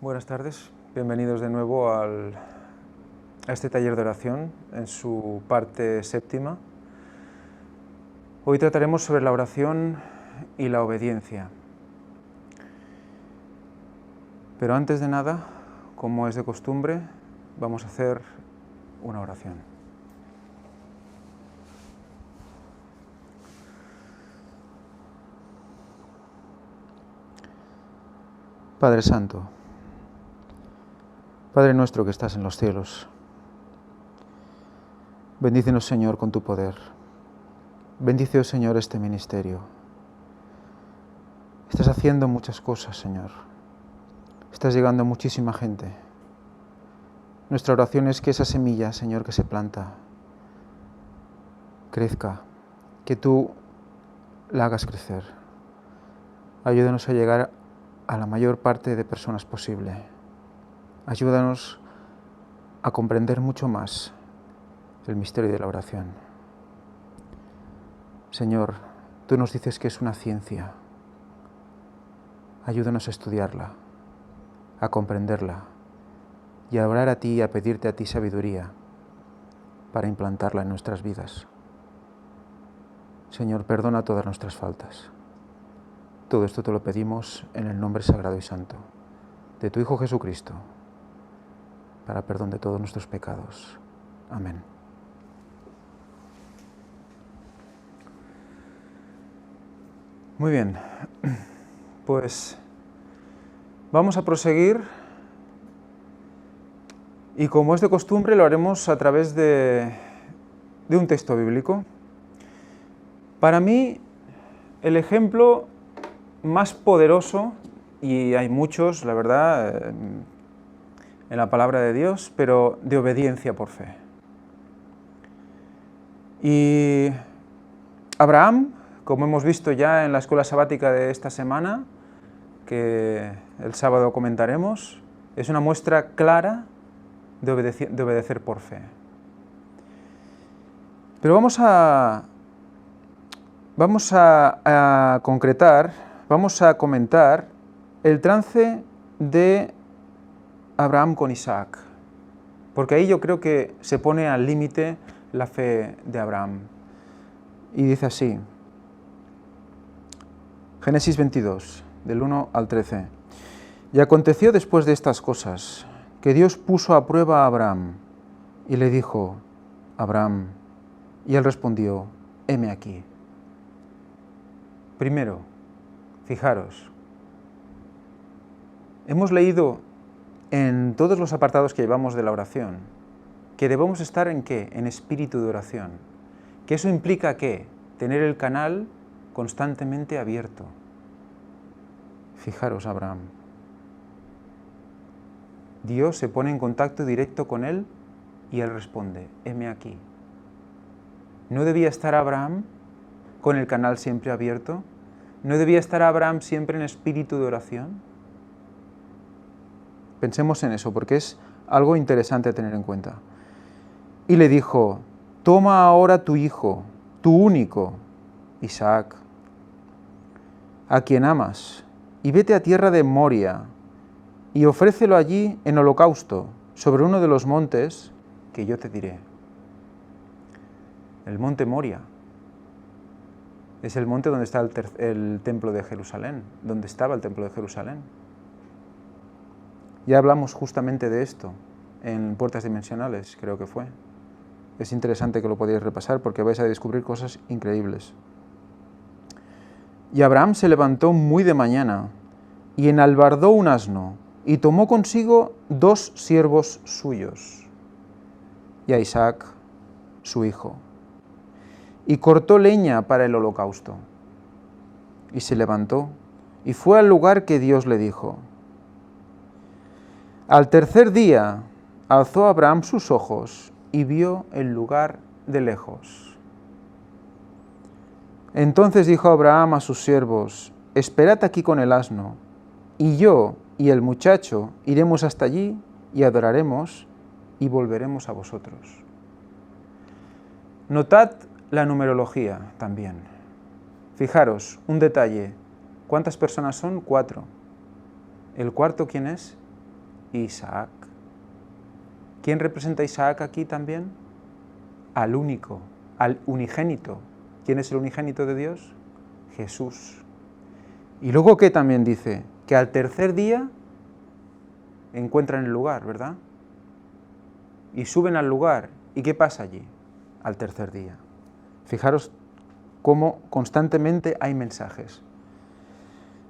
Buenas tardes, bienvenidos de nuevo a este taller de oración en su parte séptima. Hoy trataremos sobre la oración y la obediencia. Pero antes de nada, como es de costumbre, vamos a hacer una oración. Padre Santo, Padre nuestro que estás en los cielos, bendícenos, Señor, con tu poder. Bendice, oh Señor, este ministerio. Estás haciendo muchas cosas, Señor. Estás llegando a muchísima gente. Nuestra oración es que esa semilla, Señor, que se planta, crezca, que tú la hagas crecer. Ayúdanos a llegar a la mayor parte de personas posible. Ayúdanos a comprender mucho más el misterio de la oración. Señor, tú nos dices que es una ciencia. Ayúdanos a estudiarla, a comprenderla y a orar a ti y a pedirte a ti sabiduría para implantarla en nuestras vidas. Señor, perdona todas nuestras faltas. Todo esto te lo pedimos en el nombre sagrado y santo de tu Hijo Jesucristo, para perdón de todos nuestros pecados. Amén. Muy bien, pues vamos a proseguir y como es de costumbre lo haremos a través de un texto bíblico. Para mí, el ejemplo más poderoso, y hay muchos, la verdad, en la palabra de Dios, pero de obediencia por fe. Y Abraham, como hemos visto ya en la escuela sabática de esta semana, que el sábado comentaremos, es una muestra clara de obedecer por fe. Pero vamos a concretar, vamos a comentar el trance de Abraham con Isaac, porque ahí yo creo que se pone al límite la fe de Abraham. Y dice así, Génesis 22, del 1 al 13. Y aconteció después de estas cosas, que Dios puso a prueba a Abraham, y le dijo, Abraham, y él respondió, heme aquí. Primero, fijaros, hemos leído en todos los apartados que llevamos de la oración, que debemos estar ¿en qué? En espíritu de oración. Que eso implica ¿qué? Tener el canal constantemente abierto. Fijaros, Abraham. Dios se pone en contacto directo con él y él responde, heme aquí. ¿No debía estar Abraham con el canal siempre abierto? ¿No debía estar Abraham siempre en espíritu de oración? Pensemos en eso, porque es algo interesante a tener en cuenta. Y le dijo, toma ahora tu hijo, tu único, Isaac, a quien amas, y vete a tierra de Moria, y ofrécelo allí en holocausto, sobre uno de los montes que yo te diré. El monte Moria es el monte donde está el templo de Jerusalén, donde estaba el templo de Jerusalén. Ya hablamos justamente de esto en Puertas Dimensionales, creo que fue. Es interesante que lo podáis repasar porque vais a descubrir cosas increíbles. Y Abraham se levantó muy de mañana y enalbardó un asno y tomó consigo 2 siervos suyos y a Isaac, su hijo, y cortó leña para el holocausto. Y se levantó y fue al lugar que Dios le dijo. Al tercer día alzó Abraham sus ojos y vio el lugar de lejos. Entonces dijo Abraham a sus siervos, esperad aquí con el asno, y yo y el muchacho iremos hasta allí y adoraremos y volveremos a vosotros. Notad la numerología también. Fijaros, un detalle. ¿Cuántas personas son? 4. ¿El cuarto quién es? Isaac. ¿Quién representa a Isaac aquí también? Al único, al unigénito. ¿Quién es el unigénito de Dios? Jesús. Y luego, ¿qué también dice? Que al tercer día encuentran el lugar, ¿verdad? Y suben al lugar. ¿Y qué pasa allí? Al tercer día. Fijaros cómo constantemente hay mensajes.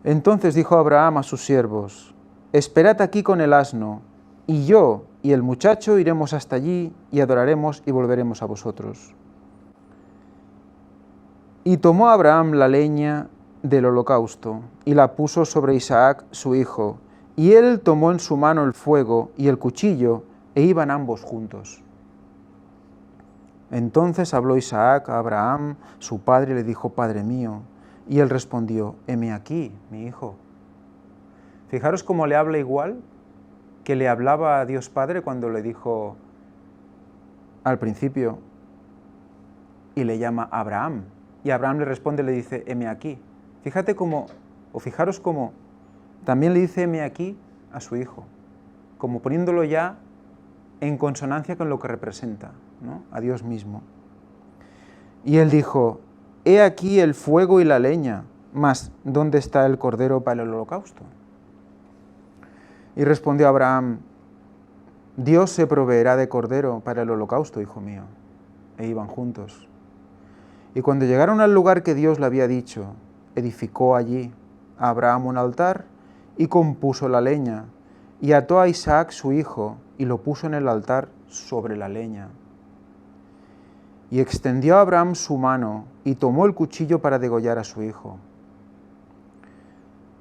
Entonces dijo Abraham a sus siervos: esperad aquí con el asno, y yo y el muchacho iremos hasta allí y adoraremos y volveremos a vosotros. Y tomó Abraham la leña del holocausto y la puso sobre Isaac su hijo, y él tomó en su mano el fuego y el cuchillo, e iban ambos juntos. Entonces habló Isaac a Abraham, su padre, y le dijo: Padre mío. Y él respondió: heme aquí, mi hijo. Fijaros cómo le habla igual que le hablaba a Dios Padre cuando le dijo al principio, y le llama Abraham. Y Abraham le responde, le dice: heme aquí. Fíjate cómo, o fijaros cómo también le dice heme aquí a su hijo, como poniéndolo ya en consonancia con lo que representa, ¿no? A Dios mismo. Y él dijo: he aquí el fuego y la leña, mas ¿dónde está el cordero para el holocausto? Y respondió Abraham: Dios se proveerá de cordero para el holocausto, hijo mío. E iban juntos. Y cuando llegaron al lugar que Dios le había dicho, edificó allí a Abraham un altar y compuso la leña, y ató a Isaac su hijo y lo puso en el altar sobre la leña. Y extendió a Abraham su mano y tomó el cuchillo para degollar a su hijo.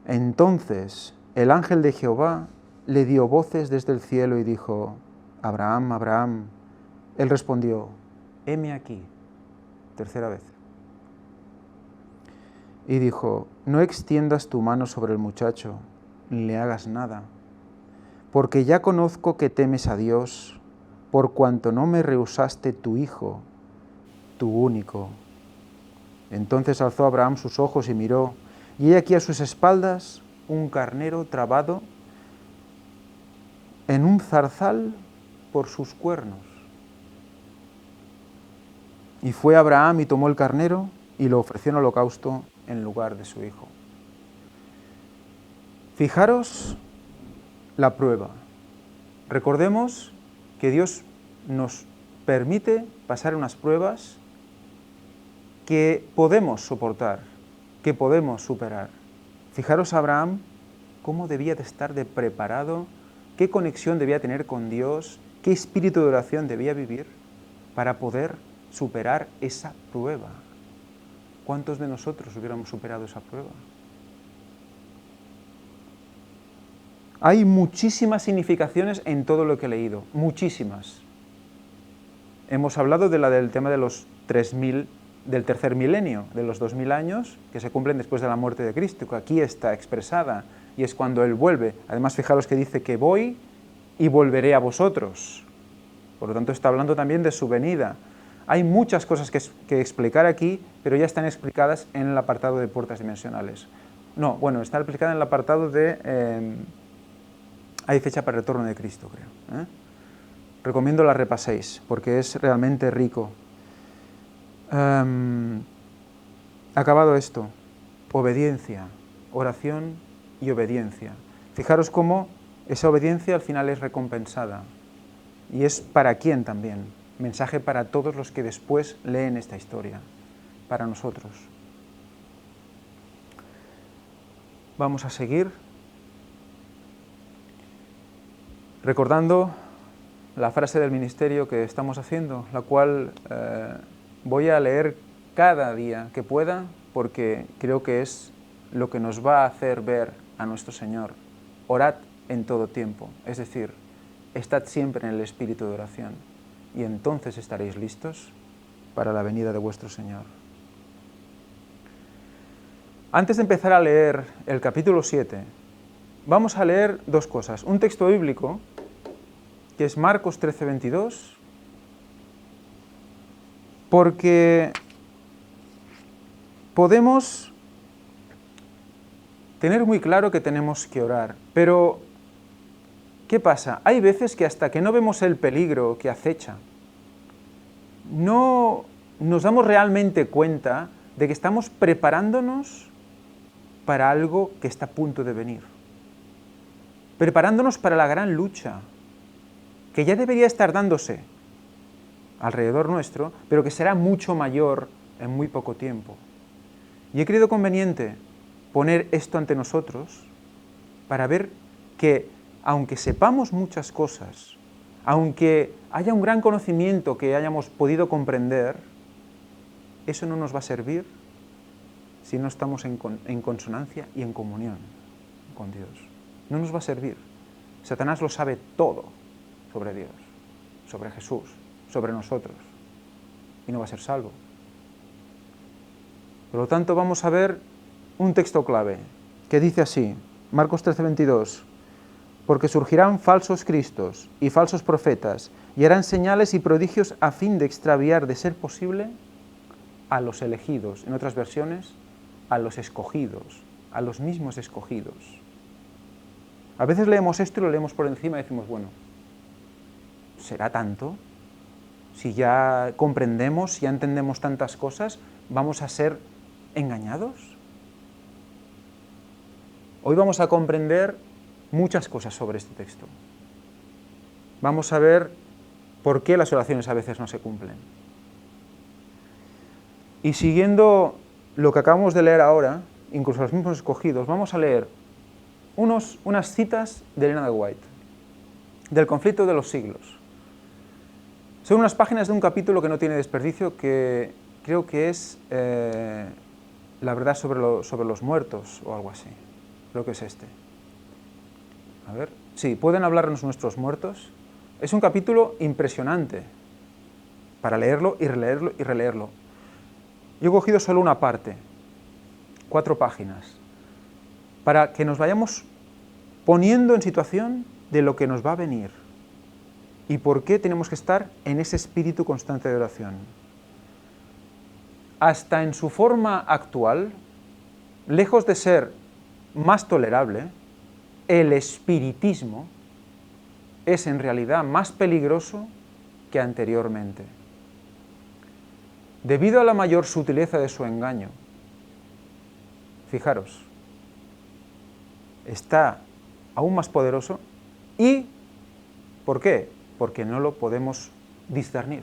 Entonces el ángel de Jehová le dio voces desde el cielo y dijo: Abraham, Abraham. Él respondió: heme aquí. Tercera vez. Y dijo: no extiendas tu mano sobre el muchacho, ni le hagas nada, porque ya conozco que temes a Dios, por cuanto no me rehusaste tu hijo, tu único. Entonces alzó Abraham sus ojos y miró, y he aquí a sus espaldas un carnero trabado en un zarzal por sus cuernos. Y fue Abraham y tomó el carnero y lo ofreció en holocausto en lugar de su hijo. Fijaros la prueba. Recordemos que Dios nos permite pasar unas pruebas que podemos soportar, que podemos superar. Fijaros Abraham cómo debía de estar de preparado, qué conexión debía tener con Dios, qué espíritu de oración debía vivir para poder superar esa prueba. ¿Cuántos de nosotros hubiéramos superado esa prueba? Hay muchísimas significaciones en todo lo que he leído, muchísimas. Hemos hablado del tema de los 3000, del tercer milenio, de los 2000 años que se cumplen después de la muerte de Cristo, que aquí está expresada, y es cuando Él vuelve. Además, fijaros que dice que voy y volveré a vosotros. Por lo tanto, está hablando también de su venida. Hay muchas cosas que explicar aquí, pero ya están explicadas en el apartado de puertas dimensionales. No, bueno, está explicada en el apartado de... hay fecha para el retorno de Cristo, creo. Recomiendo la repaséis, porque es realmente rico. Acabado esto, obediencia, oración y obediencia. Fijaros cómo esa obediencia al final es recompensada. Y es para quién también. Mensaje para todos los que después leen esta historia, para nosotros. Vamos a seguir recordando la frase del ministerio que estamos haciendo, la cual voy a leer cada día que pueda, porque creo que es lo que nos va a hacer ver a nuestro Señor. Orad en todo tiempo, es decir, estad siempre en el espíritu de oración, y entonces estaréis listos para la venida de vuestro Señor. Antes de empezar a leer el capítulo 7, vamos a leer dos cosas. Un texto bíblico, que es Marcos 13:22, porque podemos tener muy claro que tenemos que orar, pero ¿qué pasa? Hay veces que hasta que no vemos el peligro que acecha, no nos damos realmente cuenta de que estamos preparándonos para algo que está a punto de venir. Preparándonos para la gran lucha, que ya debería estar dándose alrededor nuestro, pero que será mucho mayor en muy poco tiempo. Y he creído conveniente poner esto ante nosotros para ver que, aunque sepamos muchas cosas, aunque haya un gran conocimiento que hayamos podido comprender, eso no nos va a servir si no estamos en consonancia y en comunión con Dios. No nos va a servir. Satanás lo sabe todo sobre Dios, sobre Jesús, sobre nosotros, y no va a ser salvo. Por lo tanto, vamos a ver un texto clave que dice así, Marcos 13:22, porque surgirán falsos cristos y falsos profetas y harán señales y prodigios a fin de extraviar, de ser posible, a los elegidos, en otras versiones, a los escogidos, a los mismos escogidos. A veces leemos esto y lo leemos por encima y decimos, bueno, ¿será tanto? Si ya comprendemos, si ya entendemos tantas cosas, ¿vamos a ser engañados? Hoy vamos a comprender muchas cosas sobre este texto. Vamos a ver por qué las oraciones a veces no se cumplen. Y siguiendo lo que acabamos de leer ahora, incluso los mismos escogidos, vamos a leer unas citas de Elena de White, del conflicto de los siglos. Son unas páginas de un capítulo que no tiene desperdicio, que creo que es la verdad sobre los muertos o algo así. Creo que es este. A ver, sí, ¿pueden hablarnos nuestros muertos? Es un capítulo impresionante para leerlo y releerlo y releerlo. Yo he cogido solo una parte, 4 páginas, para que nos vayamos poniendo en situación de lo que nos va a venir y por qué tenemos que estar en ese espíritu constante de oración. Hasta en su forma actual, lejos de ser más tolerable, el espiritismo es en realidad más peligroso que anteriormente. Debido a la mayor sutileza de su engaño, fijaros, está aún más poderoso y, ¿por qué? Porque no lo podemos discernir.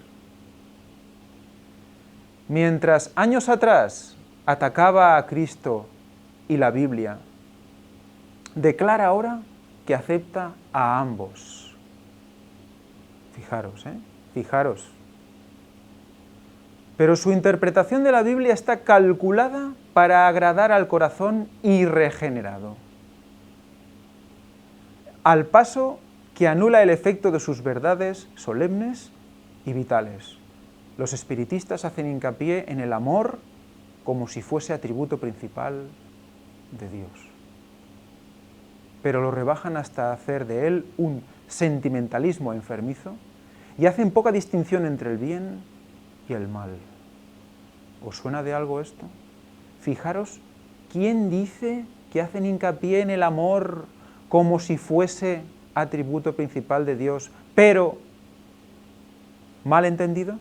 Mientras años atrás atacaba a Cristo y la Biblia, declara ahora que acepta a ambos. Fijaros, fijaros. Pero su interpretación de la Biblia está calculada para agradar al corazón irregenerado, al paso que anula el efecto de sus verdades solemnes y vitales. Los espiritistas hacen hincapié en el amor como si fuese atributo principal de Dios, pero lo rebajan hasta hacer de él un sentimentalismo enfermizo y hacen poca distinción entre el bien y el mal. ¿Os suena de algo esto? Fijaros, ¿quién dice que hacen hincapié en el amor como si fuese atributo principal de Dios, pero mal entendido?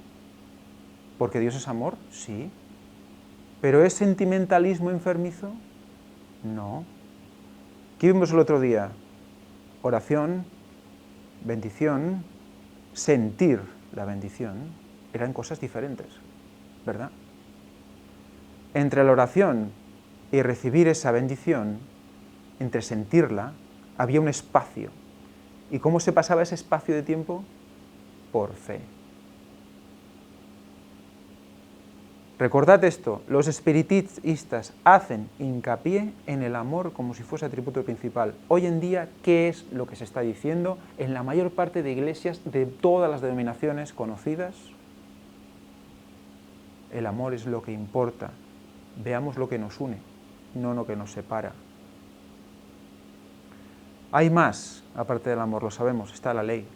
Porque Dios es amor, sí. ¿Pero es sentimentalismo enfermizo? No. ¿Qué vimos el otro día? Oración, bendición, sentir la bendición, eran cosas diferentes, ¿verdad? Entre la oración y recibir esa bendición, entre sentirla, había un espacio. ¿Y cómo se pasaba ese espacio de tiempo? Por fe. Recordad esto, los espiritistas hacen hincapié en el amor como si fuese atributo principal. Hoy en día, ¿qué es lo que se está diciendo en la mayor parte de iglesias de todas las denominaciones conocidas? El amor es lo que importa. Veamos lo que nos une, no lo que nos separa. Hay más, aparte del amor, lo sabemos, está la ley.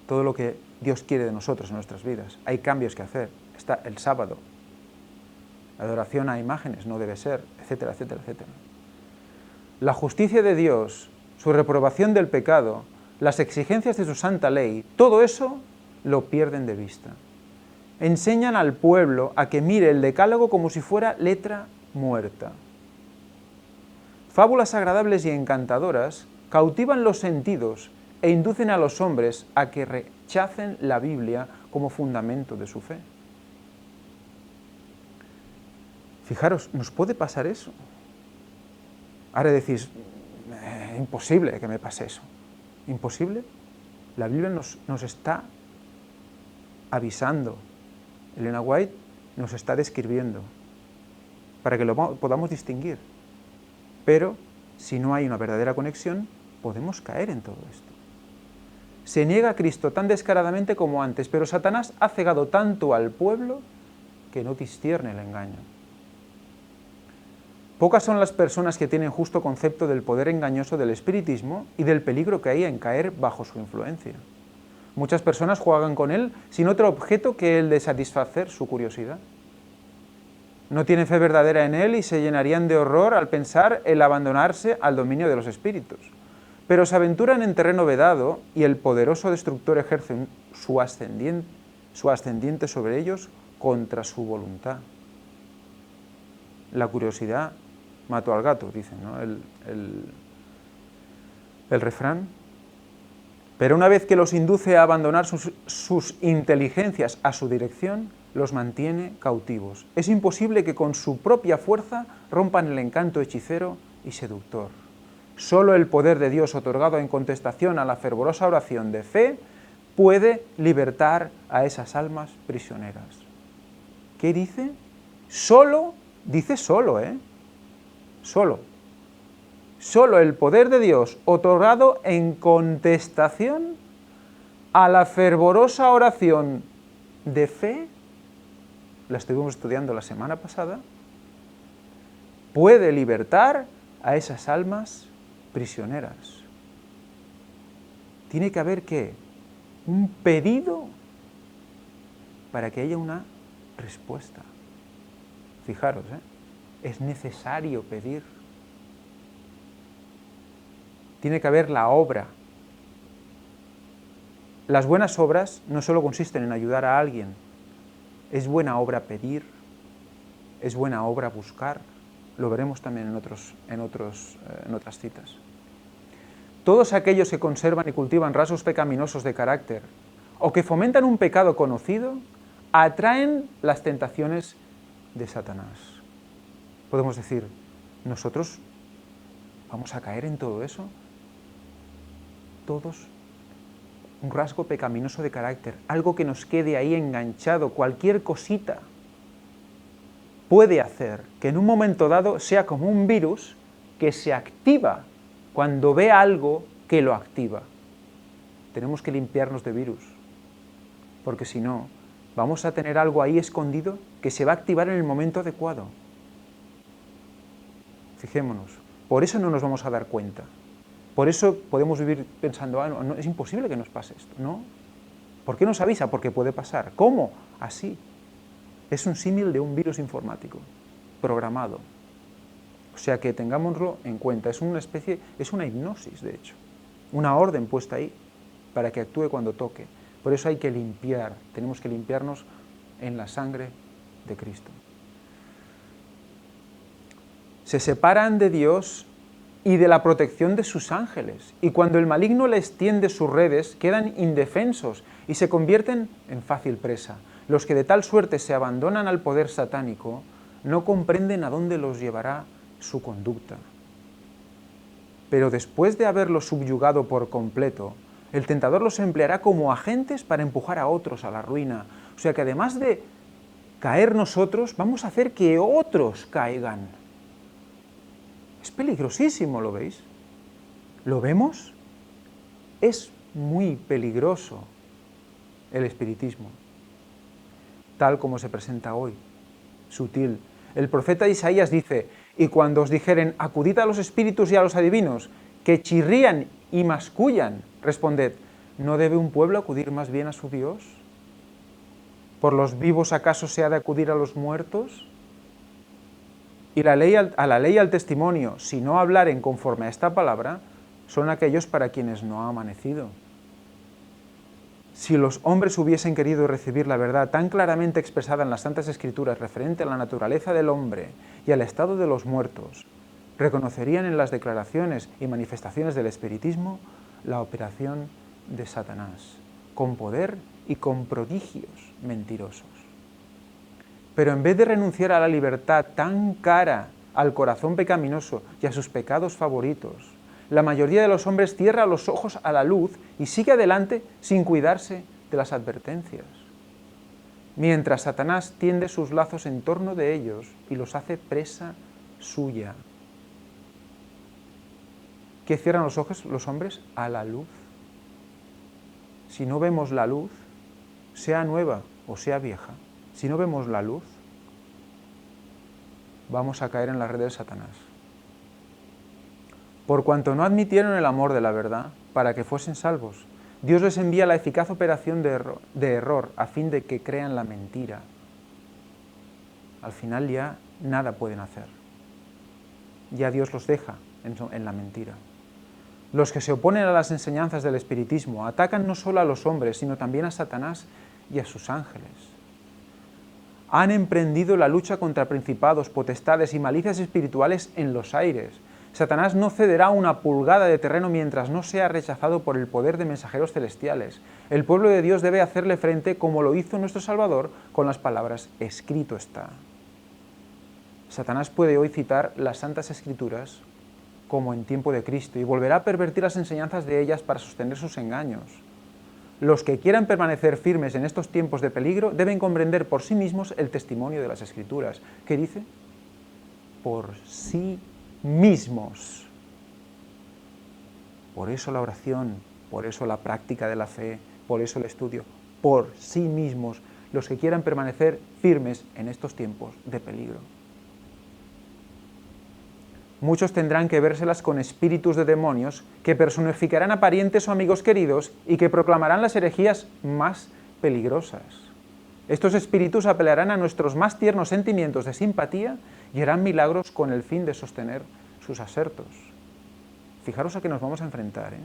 Todo lo que Dios quiere de nosotros en nuestras vidas. Hay cambios que hacer. Está el sábado. La adoración a imágenes no debe ser, etcétera, etcétera, etcétera. La justicia de Dios su reprobación del pecado, las exigencias de su santa ley, todo eso lo pierden de vista. Enseñan al pueblo a que mire el decálogo como si fuera letra muerta. Fábulas agradables y encantadoras cautivan los sentidos e inducen a los hombres a que rechacen la Biblia como fundamento de su fe. Fijaros, ¿nos puede pasar eso? Ahora decís, imposible que me pase eso. ¿Imposible? La Biblia nos está avisando. Elena White nos está describiendo para que lo podamos distinguir. Pero si no hay una verdadera conexión, podemos caer en todo esto. Se niega a Cristo tan descaradamente como antes, pero Satanás ha cegado tanto al pueblo que no discierne el engaño. Pocas son las personas que tienen justo concepto del poder engañoso del espiritismo y del peligro que hay en caer bajo su influencia. Muchas personas juegan con él sin otro objeto que el de satisfacer su curiosidad. No tienen fe verdadera en él y se llenarían de horror al pensar el abandonarse al dominio de los espíritus. Pero se aventuran en terreno vedado y el poderoso destructor ejerce su ascendiente sobre ellos contra su voluntad. La curiosidad mató al gato, dicen, ¿no? El refrán. Pero una vez que los induce a abandonar sus inteligencias a su dirección, los mantiene cautivos. Es imposible que con su propia fuerza rompan el encanto hechicero y seductor. Solo el poder de Dios otorgado en contestación a la fervorosa oración de fe puede libertar a esas almas prisioneras. ¿Qué dice? Dice solo, Solo. Solo el poder de Dios otorgado en contestación a la fervorosa oración de fe, la estuvimos estudiando la semana pasada, puede libertar a esas almas prisioneras. Tiene que haber, ¿qué? Un pedido para que haya una respuesta. Fijaros, es necesario pedir. Tiene que haber la obra. Las buenas obras no solo consisten en ayudar a alguien, es buena obra pedir, es buena obra buscar, lo veremos también en otras citas. Todos aquellos que conservan y cultivan rasgos pecaminosos de carácter o que fomentan un pecado conocido, atraen las tentaciones de Satanás. Podemos decir, ¿nosotros vamos a caer en todo eso? Todos un rasgo pecaminoso de carácter, algo que nos quede ahí enganchado, cualquier cosita puede hacer que en un momento dado sea como un virus que se activa cuando ve algo que lo activa. Tenemos que limpiarnos de virus, porque si no, vamos a tener algo ahí escondido que se va a activar en el momento adecuado. Fijémonos, por eso no nos vamos a dar cuenta. Por eso podemos vivir pensando, no, es imposible que nos pase esto, ¿no? ¿Por qué nos avisa? Porque puede pasar. ¿Cómo? Así. Es un símil de un virus informático, programado. O sea que tengámoslo en cuenta. Es una hipnosis, de hecho. Una orden puesta ahí para que actúe cuando toque. Por eso hay que limpiar, tenemos que limpiarnos en la sangre de Cristo. Se separan de Dios y de la protección de sus ángeles, y cuando el maligno les tiende sus redes, quedan indefensos y se convierten en fácil presa. Los que de tal suerte se abandonan al poder satánico no comprenden a dónde los llevará su conducta. Pero después de haberlos subyugado por completo, el tentador los empleará como agentes para empujar a otros a la ruina. O sea que además de caer nosotros, vamos a hacer que otros caigan. Es peligrosísimo, ¿lo veis? ¿Lo vemos? Es muy peligroso el espiritismo, tal como se presenta hoy, sutil. El profeta Isaías dice, y cuando os dijeren, acudid a los espíritus y a los adivinos, que chirrían y mascullan, responded, ¿no debe un pueblo acudir más bien a su Dios? ¿Por los vivos acaso se ha de acudir a los muertos? Y a la ley y al testimonio, si no hablaren conforme a esta palabra, son aquellos para quienes no ha amanecido. Si los hombres hubiesen querido recibir la verdad tan claramente expresada en las Santas Escrituras referente a la naturaleza del hombre y al estado de los muertos, reconocerían en las declaraciones y manifestaciones del espiritismo la operación de Satanás, con poder y con prodigios mentirosos. Pero en vez de renunciar a la libertad tan cara al corazón pecaminoso y a sus pecados favoritos, la mayoría de los hombres cierra los ojos a la luz y sigue adelante sin cuidarse de las advertencias, mientras Satanás tiende sus lazos en torno de ellos y los hace presa suya. ¿Qué cierran los ojos los hombres? A la luz. Si no vemos la luz, sea nueva o sea vieja, si no vemos la luz, vamos a caer en la red de Satanás. Por cuanto no admitieron el amor de la verdad para que fuesen salvos, Dios les envía la eficaz operación de error a fin de que crean la mentira. Al final ya nada pueden hacer. Ya Dios los deja en la mentira. Los que se oponen a las enseñanzas del espiritismo atacan no solo a los hombres, sino también a Satanás y a sus ángeles. Han emprendido la lucha contra principados, potestades y malicias espirituales en los aires. Satanás no cederá una pulgada de terreno mientras no sea rechazado por el poder de mensajeros celestiales. El pueblo de Dios debe hacerle frente como lo hizo nuestro Salvador con las palabras «escrito está». Satanás puede hoy citar las Santas Escrituras como en tiempo de Cristo y volverá a pervertir las enseñanzas de ellas para sostener sus engaños. Los que quieran permanecer firmes en estos tiempos de peligro deben comprender por sí mismos el testimonio de las Escrituras. ¿Qué dice? Por sí mismos. Por eso la oración, por eso la práctica de la fe, por eso el estudio, por sí mismos, los que quieran permanecer firmes en estos tiempos de peligro. Muchos tendrán que vérselas con espíritus de demonios que personificarán a parientes o amigos queridos y que proclamarán las herejías más peligrosas. Estos espíritus apelarán a nuestros más tiernos sentimientos de simpatía y harán milagros con el fin de sostener sus asertos. Fijaros a qué nos vamos a enfrentar, ¿eh?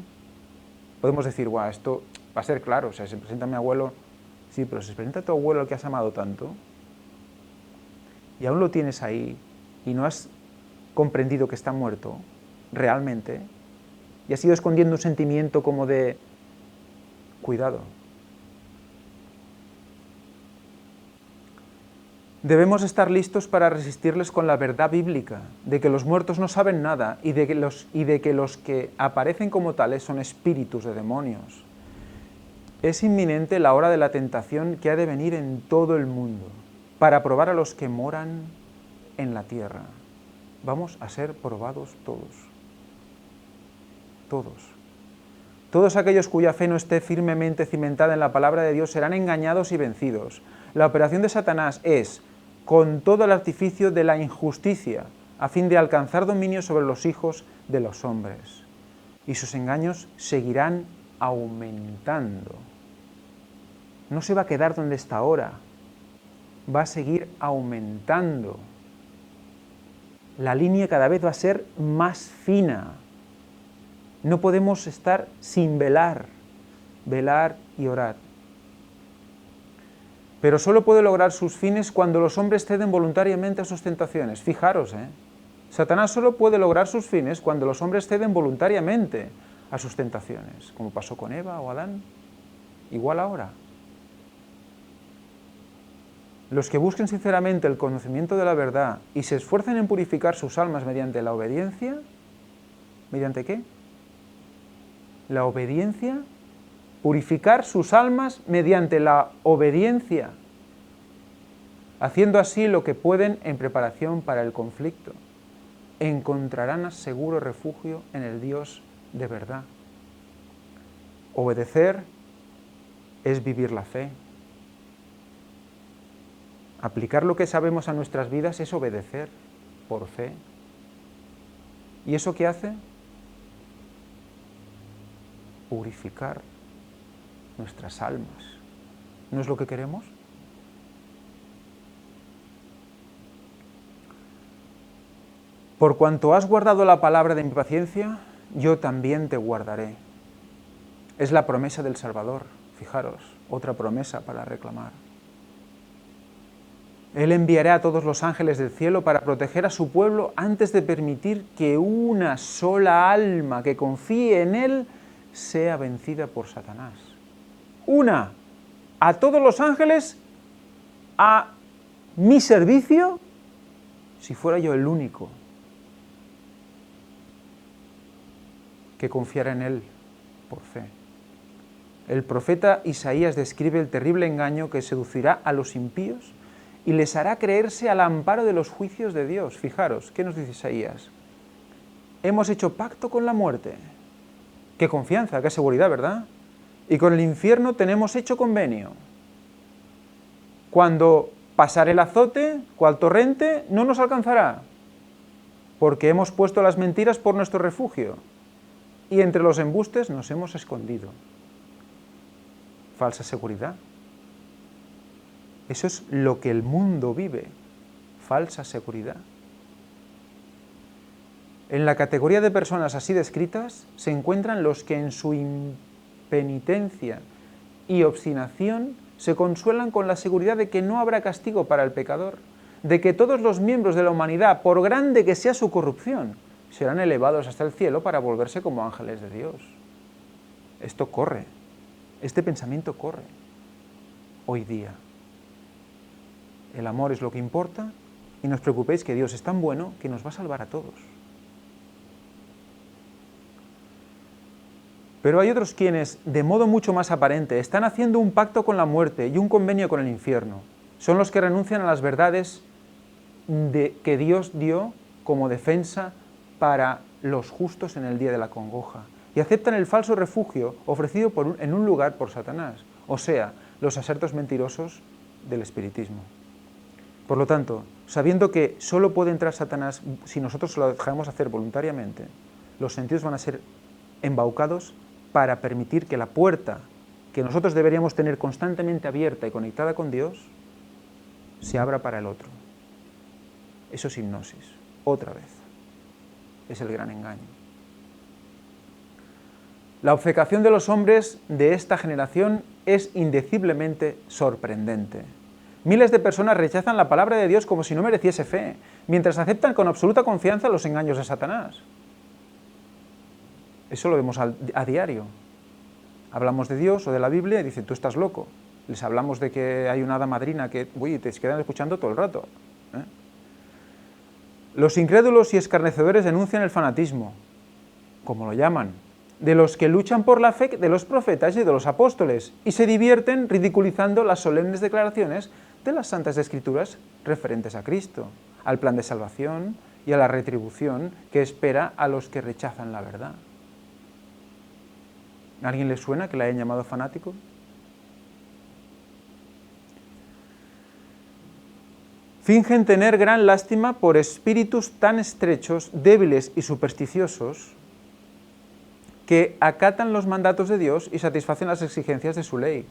Podemos decir, guau, esto va a ser claro, o sea, se presenta mi abuelo, sí, pero se presenta tu abuelo al que has amado tanto y aún lo tienes ahí y no has comprendido que está muerto realmente y has ido escondiendo un sentimiento como de cuidado. Debemos estar listos para resistirles con la verdad bíblica, de que los muertos no saben nada y de que los que aparecen como tales son espíritus de demonios. Es inminente la hora de la tentación que ha de venir en todo el mundo, para probar a los que moran en la tierra. Vamos a ser probados todos. Todos. Todos aquellos cuya fe no esté firmemente cimentada en la palabra de Dios serán engañados y vencidos. La operación de Satanás es con todo el artificio de la injusticia, a fin de alcanzar dominio sobre los hijos de los hombres. Y sus engaños seguirán aumentando. No se va a quedar donde está ahora, va a seguir aumentando. La línea cada vez va a ser más fina. No podemos estar sin velar y orar. Pero solo puede lograr sus fines cuando los hombres ceden voluntariamente a sus tentaciones. Fijaros, Satanás solo puede lograr sus fines cuando los hombres ceden voluntariamente a sus tentaciones, como pasó con Eva o Adán, igual ahora. Los que busquen sinceramente el conocimiento de la verdad y se esfuercen en purificar sus almas mediante la obediencia, ¿mediante qué? La obediencia. Purificar sus almas mediante la obediencia, haciendo así lo que pueden en preparación para el conflicto. Encontrarán seguro refugio en el Dios de verdad. Obedecer es vivir la fe. Aplicar lo que sabemos a nuestras vidas es obedecer por fe. ¿Y eso qué hace? Purificar nuestras almas. ¿No es lo que queremos? Por cuanto has guardado la palabra de mi paciencia, yo también te guardaré. Es la promesa del Salvador, fijaros, otra promesa para reclamar. Él enviará a todos los ángeles del cielo para proteger a su pueblo antes de permitir que una sola alma que confíe en Él sea vencida por Satanás. Una, a todos los ángeles a mi servicio, si fuera yo el único que confiara en Él por fe. El profeta Isaías describe el terrible engaño que seducirá a los impíos y les hará creerse al amparo de los juicios de Dios. Fijaros, ¿qué nos dice Isaías? Hemos hecho pacto con la muerte. Qué confianza, qué seguridad, ¿verdad? Y con el infierno tenemos hecho convenio. Cuando pasare el azote, cual torrente, no nos alcanzará, porque hemos puesto las mentiras por nuestro refugio, y entre los embustes nos hemos escondido. Falsa seguridad. Eso es lo que el mundo vive, falsa seguridad. En la categoría de personas así descritas se encuentran los que en su impenitencia y obstinación se consuelan con la seguridad de que no habrá castigo para el pecador, de que todos los miembros de la humanidad, por grande que sea su corrupción, serán elevados hasta el cielo para volverse como ángeles de Dios. Esto corre, este pensamiento corre hoy día. El amor es lo que importa y no os preocupéis que Dios es tan bueno que nos va a salvar a todos. Pero hay otros quienes, de modo mucho más aparente, están haciendo un pacto con la muerte y un convenio con el infierno. Son los que renuncian a las verdades que Dios dio como defensa para los justos en el día de la congoja y aceptan el falso refugio ofrecido en un lugar por Satanás, o sea, los asertos mentirosos del espiritismo. Por lo tanto, sabiendo que solo puede entrar Satanás si nosotros lo dejamos hacer voluntariamente, los sentidos van a ser embaucados para permitir que la puerta que nosotros deberíamos tener constantemente abierta y conectada con Dios se abra para el otro. Eso es hipnosis, otra vez. Es el gran engaño. La obcecación de los hombres de esta generación es indeciblemente sorprendente. Miles de personas rechazan la palabra de Dios como si no mereciese fe, mientras aceptan con absoluta confianza los engaños de Satanás. Eso lo vemos a diario. Hablamos de Dios o de la Biblia y dicen, tú estás loco. Les hablamos de que hay una hada madrina que, te quedan escuchando todo el rato. Los incrédulos y escarnecedores denuncian el fanatismo, como lo llaman, de los que luchan por la fe de los profetas y de los apóstoles, y se divierten ridiculizando las solemnes declaraciones de las Santas Escrituras referentes a Cristo, al plan de salvación y a la retribución que espera a los que rechazan la verdad. ¿A alguien le suena que le hayan llamado fanático? Fingen tener gran lástima por espíritus tan estrechos, débiles y supersticiosos que acatan los mandatos de Dios y satisfacen las exigencias de su ley.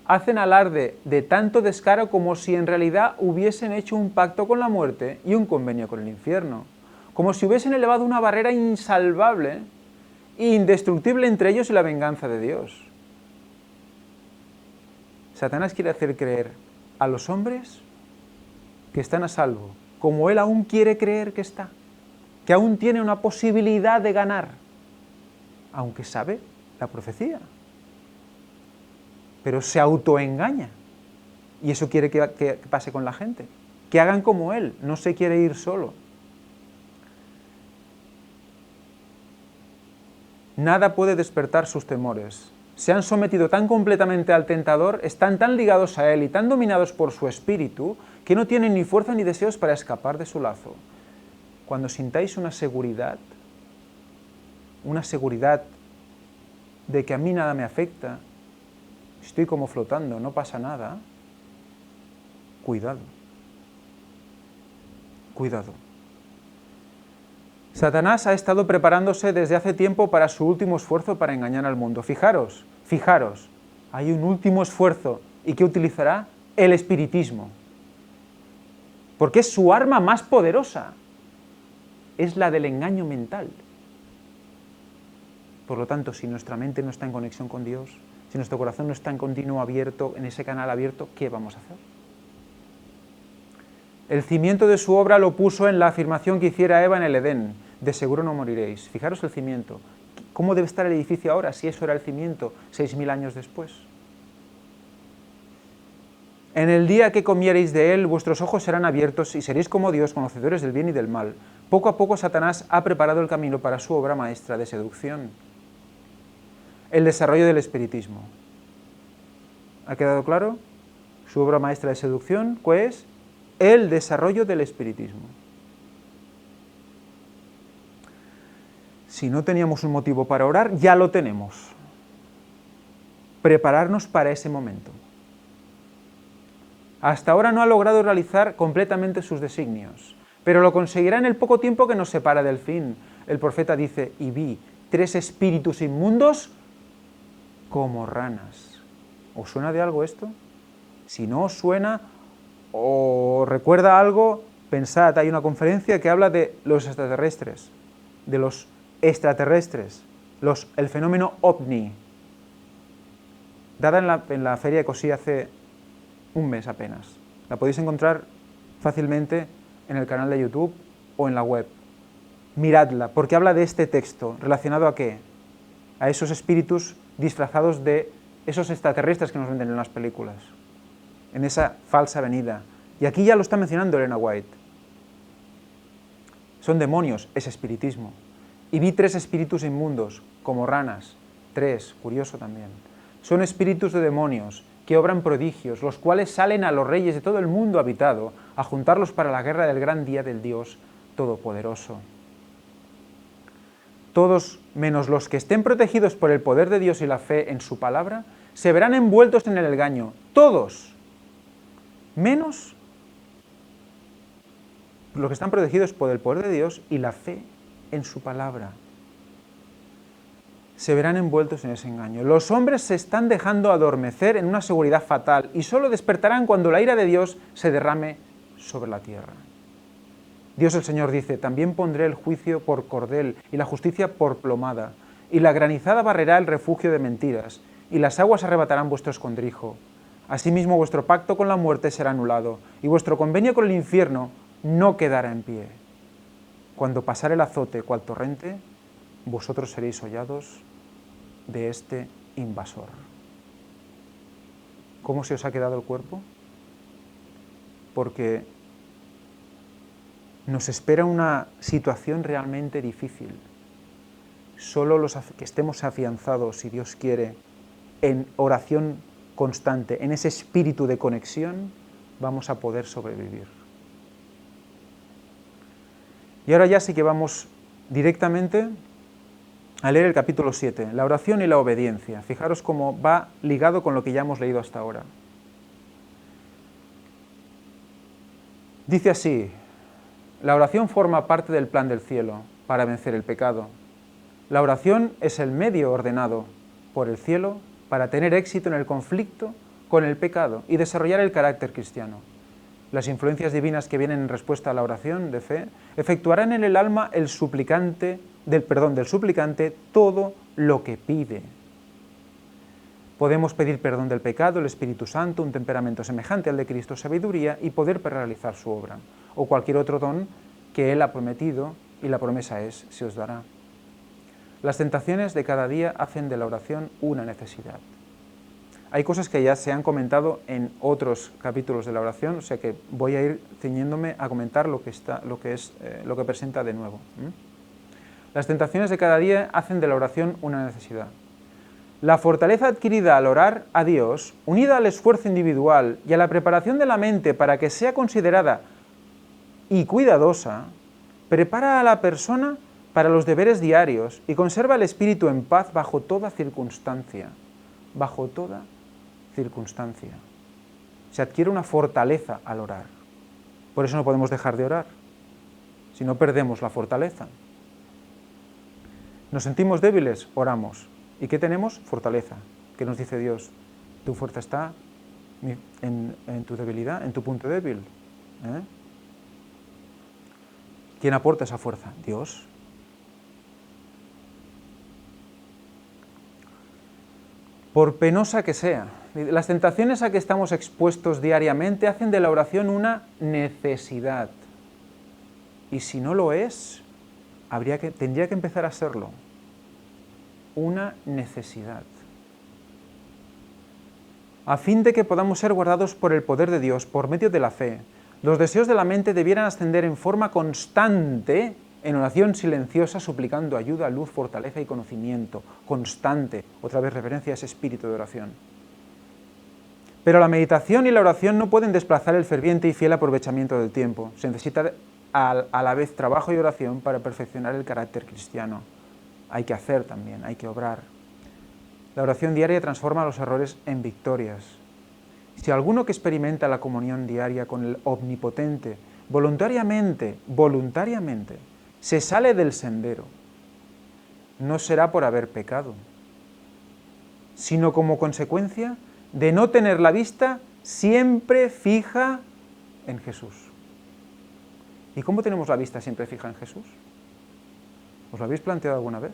Hacen alarde de tanto descaro como si en realidad hubiesen hecho un pacto con la muerte y un convenio con el infierno, como si hubiesen elevado una barrera insalvable e indestructible entre ellos y la venganza de Dios. Satanás quiere hacer creer a los hombres que están a salvo, como él aún quiere creer que está, que aún tiene una posibilidad de ganar, aunque sabe la profecía. Pero se autoengaña. Y eso quiere que pase con la gente. Que hagan como él, no se quiere ir solo. Nada puede despertar sus temores. Se han sometido tan completamente al tentador, están tan ligados a él y tan dominados por su espíritu, que no tienen ni fuerza ni deseos para escapar de su lazo. Cuando sintáis una seguridad de que a mí nada me afecta, estoy como flotando, no pasa nada, cuidado. Cuidado. Satanás ha estado preparándose desde hace tiempo para su último esfuerzo para engañar al mundo. Fijaros, hay un último esfuerzo y que utilizará el espiritismo. Porque es su arma más poderosa. Es la del engaño mental. Por lo tanto, si nuestra mente no está en conexión con Dios, si nuestro corazón no está en continuo abierto, en ese canal abierto, ¿qué vamos a hacer? El cimiento de su obra lo puso en la afirmación que hiciera Eva en el Edén: de seguro no moriréis. Fijaros el cimiento. ¿Cómo debe estar el edificio ahora si eso era el cimiento 6.000 años después? En el día que comiereis de él, vuestros ojos serán abiertos y seréis como Dios, conocedores del bien y del mal. Poco a poco Satanás ha preparado el camino para su obra maestra de seducción. El desarrollo del espiritismo. ¿Ha quedado claro? Su obra maestra de seducción, ¿cuál es? El desarrollo del espiritismo. Si no teníamos un motivo para orar, ya lo tenemos. Prepararnos para ese momento. Hasta ahora no ha logrado realizar completamente sus designios, pero lo conseguirá en el poco tiempo que nos separa del fin. El profeta dice: y vi 3 espíritus inmundos como ranas. ¿Os suena de algo esto? Si no os suena o recuerda algo, pensad, hay una conferencia que habla de los extraterrestres, el fenómeno OVNI, dada en la feria de Cosí hace un mes apenas. La podéis encontrar fácilmente en el canal de YouTube o en la web. Miradla, porque habla de este texto, relacionado ¿a qué? A esos espíritus disfrazados de esos extraterrestres que nos venden en las películas, en esa falsa venida. Y aquí ya lo está mencionando Elena White. Son demonios, es espiritismo. Y vi 3 espíritus inmundos, como ranas. 3, curioso también. Son espíritus de demonios que obran prodigios, los cuales salen a los reyes de todo el mundo habitado a juntarlos para la guerra del gran día del Dios Todopoderoso. Todos, menos los que estén protegidos por el poder de Dios y la fe en su palabra, se verán envueltos en el engaño. Todos, menos los que están protegidos por el poder de Dios y la fe en su palabra. Se verán envueltos en ese engaño. Los hombres se están dejando adormecer en una seguridad fatal y solo despertarán cuando la ira de Dios se derrame sobre la tierra. Dios el Señor dice: también pondré el juicio por cordel y la justicia por plomada, y la granizada barrerá el refugio de mentiras, y las aguas arrebatarán vuestro escondrijo. Asimismo vuestro pacto con la muerte será anulado, y vuestro convenio con el infierno no quedará en pie. Cuando pasare el azote cual torrente, vosotros seréis hollados de este invasor. ¿Cómo se os ha quedado el cuerpo? Porque nos espera una situación realmente difícil. Solo los que estemos afianzados, si Dios quiere, en oración constante, en ese espíritu de conexión, vamos a poder sobrevivir. Y ahora ya sí que vamos directamente a leer el capítulo 7, la oración y la obediencia. Fijaros cómo va ligado con lo que ya hemos leído hasta ahora. Dice así: la oración forma parte del plan del cielo para vencer el pecado. La oración es el medio ordenado por el cielo para tener éxito en el conflicto con el pecado y desarrollar el carácter cristiano. Las influencias divinas que vienen en respuesta a la oración de fe efectuarán en el alma del suplicante todo lo que pide. Podemos pedir perdón del pecado, el Espíritu Santo, un temperamento semejante al de Cristo, sabiduría y poder para realizar su obra, o cualquier otro don que Él ha prometido, y la promesa es: se os dará. Las tentaciones de cada día hacen de la oración una necesidad. Hay cosas que ya se han comentado en otros capítulos de la oración, o sea que voy a ir ciñéndome a comentar lo que presenta de nuevo. Las tentaciones de cada día hacen de la oración una necesidad. La fortaleza adquirida al orar a Dios, unida al esfuerzo individual y a la preparación de la mente para que sea considerada y cuidadosa, prepara a la persona para los deberes diarios y conserva el espíritu en paz bajo toda circunstancia. Bajo toda circunstancia. Se adquiere una fortaleza al orar. Por eso no podemos dejar de orar. Si no, perdemos la fortaleza. ¿Nos sentimos débiles? Oramos. ¿Y qué tenemos? Fortaleza. ¿Qué nos dice Dios? Tu fuerza está en tu debilidad, en tu punto débil. ¿Quién aporta esa fuerza? Dios. por penosa que sea. Las tentaciones a que estamos expuestos diariamente hacen de la oración una necesidad. Y si no lo es, tendría que empezar a serlo. Una necesidad. A fin de que podamos ser guardados por el poder de Dios, por medio de la fe, los deseos de la mente debieran ascender en forma constante en oración silenciosa, suplicando ayuda, luz, fortaleza y conocimiento. Constante. Otra vez referencia a ese espíritu de oración. Pero la meditación y la oración no pueden desplazar el ferviente y fiel aprovechamiento del tiempo. Se necesita a la vez trabajo y oración para perfeccionar el carácter cristiano. Hay que hacer también, hay que obrar. La oración diaria transforma los errores en victorias. Si alguno que experimenta la comunión diaria con el Omnipotente voluntariamente, se sale del sendero, no será por haber pecado, sino como consecuencia de no tener la vista siempre fija en Jesús. ¿Y cómo tenemos la vista siempre fija en Jesús? ¿Os lo habéis planteado alguna vez?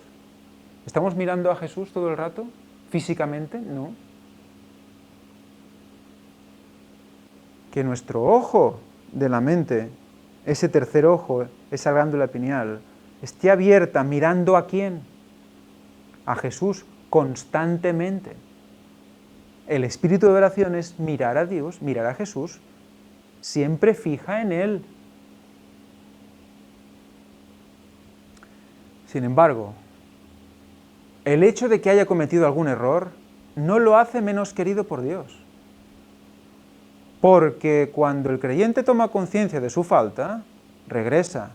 ¿Estamos mirando a Jesús todo el rato? ¿Físicamente? No. Que nuestro ojo de la mente, ese tercer ojo, esa glándula pineal, esté abierta mirando ¿a quién? A Jesús constantemente. El espíritu de oración es mirar a Dios, mirar a Jesús, siempre fija en Él. Sin embargo, el hecho de que haya cometido algún error no lo hace menos querido por Dios. Porque cuando el creyente toma conciencia de su falta, regresa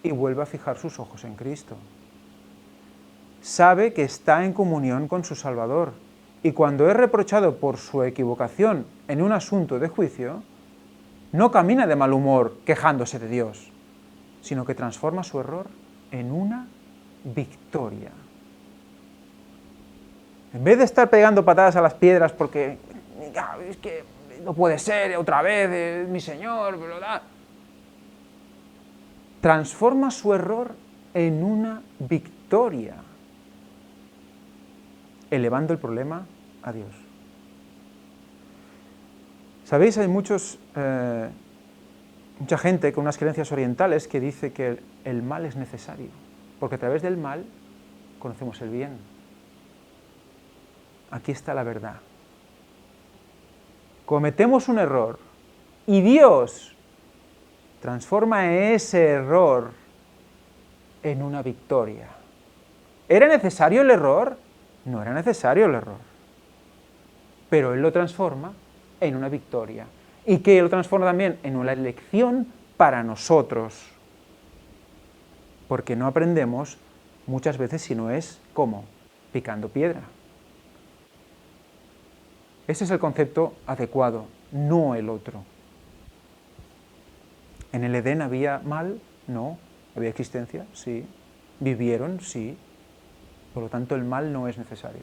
y vuelve a fijar sus ojos en Cristo. Sabe que está en comunión con su Salvador. Y cuando es reprochado por su equivocación en un asunto de juicio, no camina de mal humor quejándose de Dios, sino que transforma su error en una victoria. En vez de estar pegando patadas a las piedras porque es que no puede ser otra vez, mi Señor, ¿verdad? Transforma su error en una victoria, elevando el problema a Dios. ¿Sabéis? Hay mucha gente con unas creencias orientales que dice que el mal es necesario, porque a través del mal conocemos el bien. Aquí está la verdad. Cometemos un error y Dios transforma ese error en una victoria. ¿Era necesario el error? No era necesario el error. Pero Él lo transforma en una victoria. ¿Y qué lo transforma también? En una elección para nosotros. Porque no aprendemos muchas veces si no es, ¿cómo? Picando piedra. Ese es el concepto adecuado, no el otro. ¿En el Edén había mal? No. ¿Había existencia? Sí. ¿Vivieron? Sí. Por lo tanto, el mal no es necesario.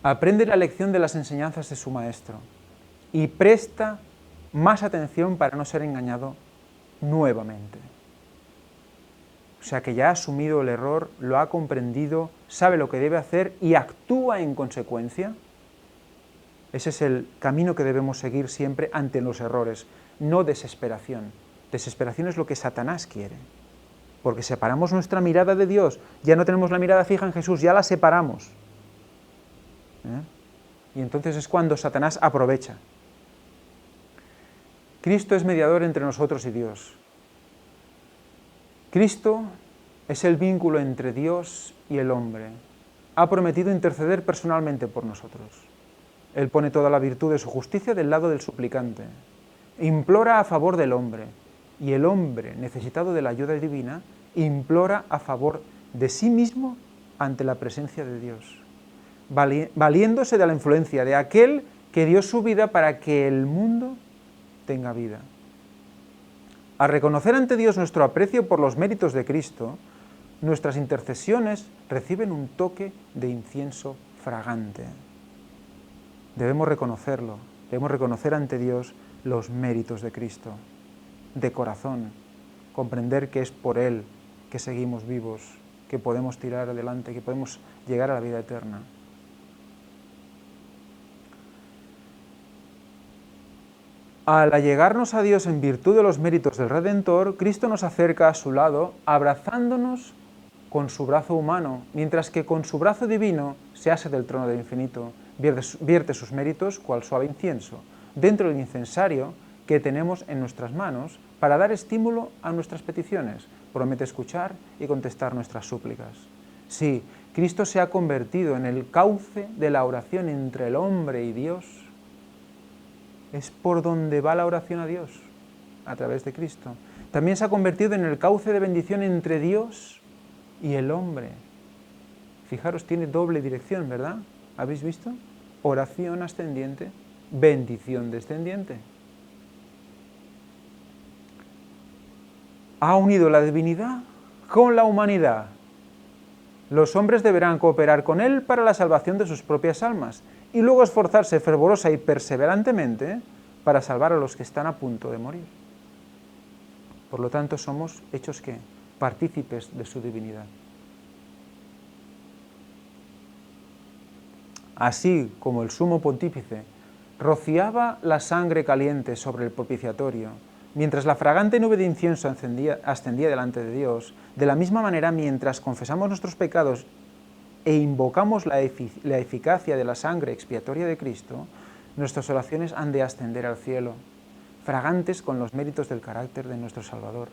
Aprende la lección de las enseñanzas de su maestro y presta más atención para no ser engañado nuevamente. O sea que ya ha asumido el error, lo ha comprendido, sabe lo que debe hacer y actúa en consecuencia. Ese es el camino que debemos seguir siempre ante los errores, no desesperación. Desesperación es lo que Satanás quiere, porque separamos nuestra mirada de Dios, ya no tenemos la mirada fija en Jesús, ya la separamos. Y entonces es cuando Satanás aprovecha. Cristo es mediador entre nosotros y Dios. Cristo es el vínculo entre Dios y el hombre. Ha prometido interceder personalmente por nosotros. Él pone toda la virtud de su justicia del lado del suplicante. Implora a favor del hombre. Y el hombre, necesitado de la ayuda divina, implora a favor de sí mismo ante la presencia de Dios, valiéndose de la influencia de aquel que dio su vida para que el mundo tenga vida. Al reconocer ante Dios nuestro aprecio por los méritos de Cristo, nuestras intercesiones reciben un toque de incienso fragante. Debemos reconocerlo, debemos reconocer ante Dios los méritos de Cristo, de corazón, comprender que es por Él que seguimos vivos, que podemos tirar adelante, que podemos llegar a la vida eterna. Al allegarnos a Dios en virtud de los méritos del Redentor, Cristo nos acerca a su lado, abrazándonos con su brazo humano, mientras que con su brazo divino se ase del trono del infinito, vierte sus méritos cual suave incienso, dentro del incensario que tenemos en nuestras manos para dar estímulo a nuestras peticiones. Promete escuchar y contestar nuestras súplicas. Sí, Cristo se ha convertido en el cauce de la oración entre el hombre y Dios. Es por donde va la oración a Dios, a través de Cristo. También se ha convertido en el cauce de bendición entre Dios y el hombre. Fijaros, tiene doble dirección, ¿verdad? ¿Habéis visto? Oración ascendiente, bendición descendiente. Ha unido la divinidad con la humanidad. Los hombres deberán cooperar con Él para la salvación de sus propias almas y luego esforzarse fervorosa y perseverantemente para salvar a los que están a punto de morir. Por lo tanto, somos hechos ¿qué? Partícipes de su divinidad. Así como el sumo pontífice rociaba la sangre caliente sobre el propiciatorio, mientras la fragante nube de incienso ascendía delante de Dios, de la misma manera, mientras confesamos nuestros pecados e invocamos la eficacia de la sangre expiatoria de Cristo, nuestras oraciones han de ascender al cielo, fragantes con los méritos del carácter de nuestro Salvador.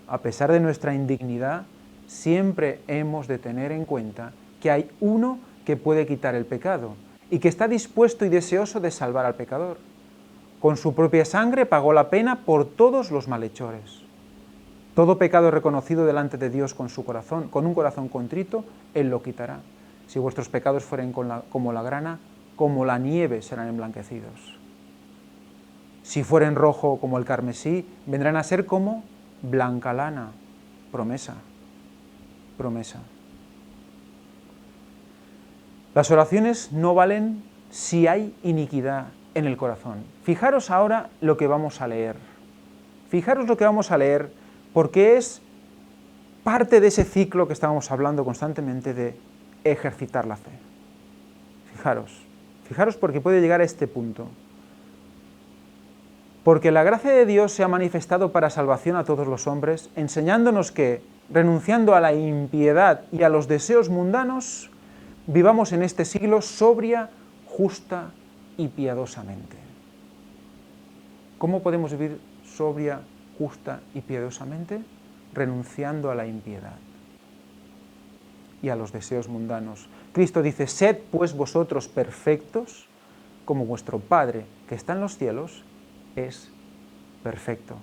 A pesar de nuestra indignidad, siempre hemos de tener en cuenta que hay uno que puede quitar el pecado y que está dispuesto y deseoso de salvar al pecador. Con su propia sangre pagó la pena por todos los malhechores. Todo pecado reconocido delante de Dios con un corazón contrito, Él lo quitará. Si vuestros pecados fueren como la grana, como la nieve serán emblanquecidos. Si fueren rojo como el carmesí, vendrán a ser como blanca lana. Promesa, promesa. Las oraciones no valen si hay iniquidad en el corazón. Fijaros ahora lo que vamos a leer. Fijaros lo que vamos a leer, porque es parte de ese ciclo que estábamos hablando constantemente de ejercitar la fe. Fijaros porque puede llegar a este punto. Porque la gracia de Dios se ha manifestado para salvación a todos los hombres, enseñándonos que, renunciando a la impiedad y a los deseos mundanos, vivamos en este siglo sobria, justa y piadosamente. ¿Cómo podemos vivir sobria, justa y piadosamente? Renunciando a la impiedad y a los deseos mundanos. Cristo dice, sed pues vosotros perfectos, como vuestro Padre que está en los cielos es perfecto.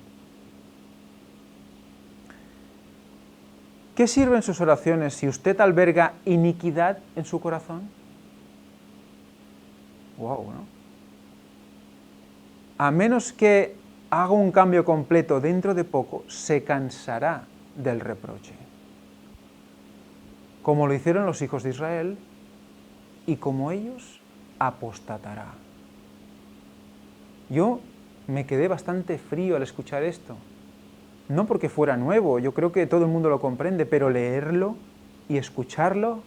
¿Qué sirven sus oraciones si usted alberga iniquidad en su corazón? Wow, ¿no? A menos que haga un cambio completo dentro de poco, se cansará del reproche. Como lo hicieron los hijos de Israel, y como ellos, apostatará. Yo me quedé bastante frío al escuchar esto. No porque fuera nuevo, yo creo que todo el mundo lo comprende, pero leerlo y escucharlo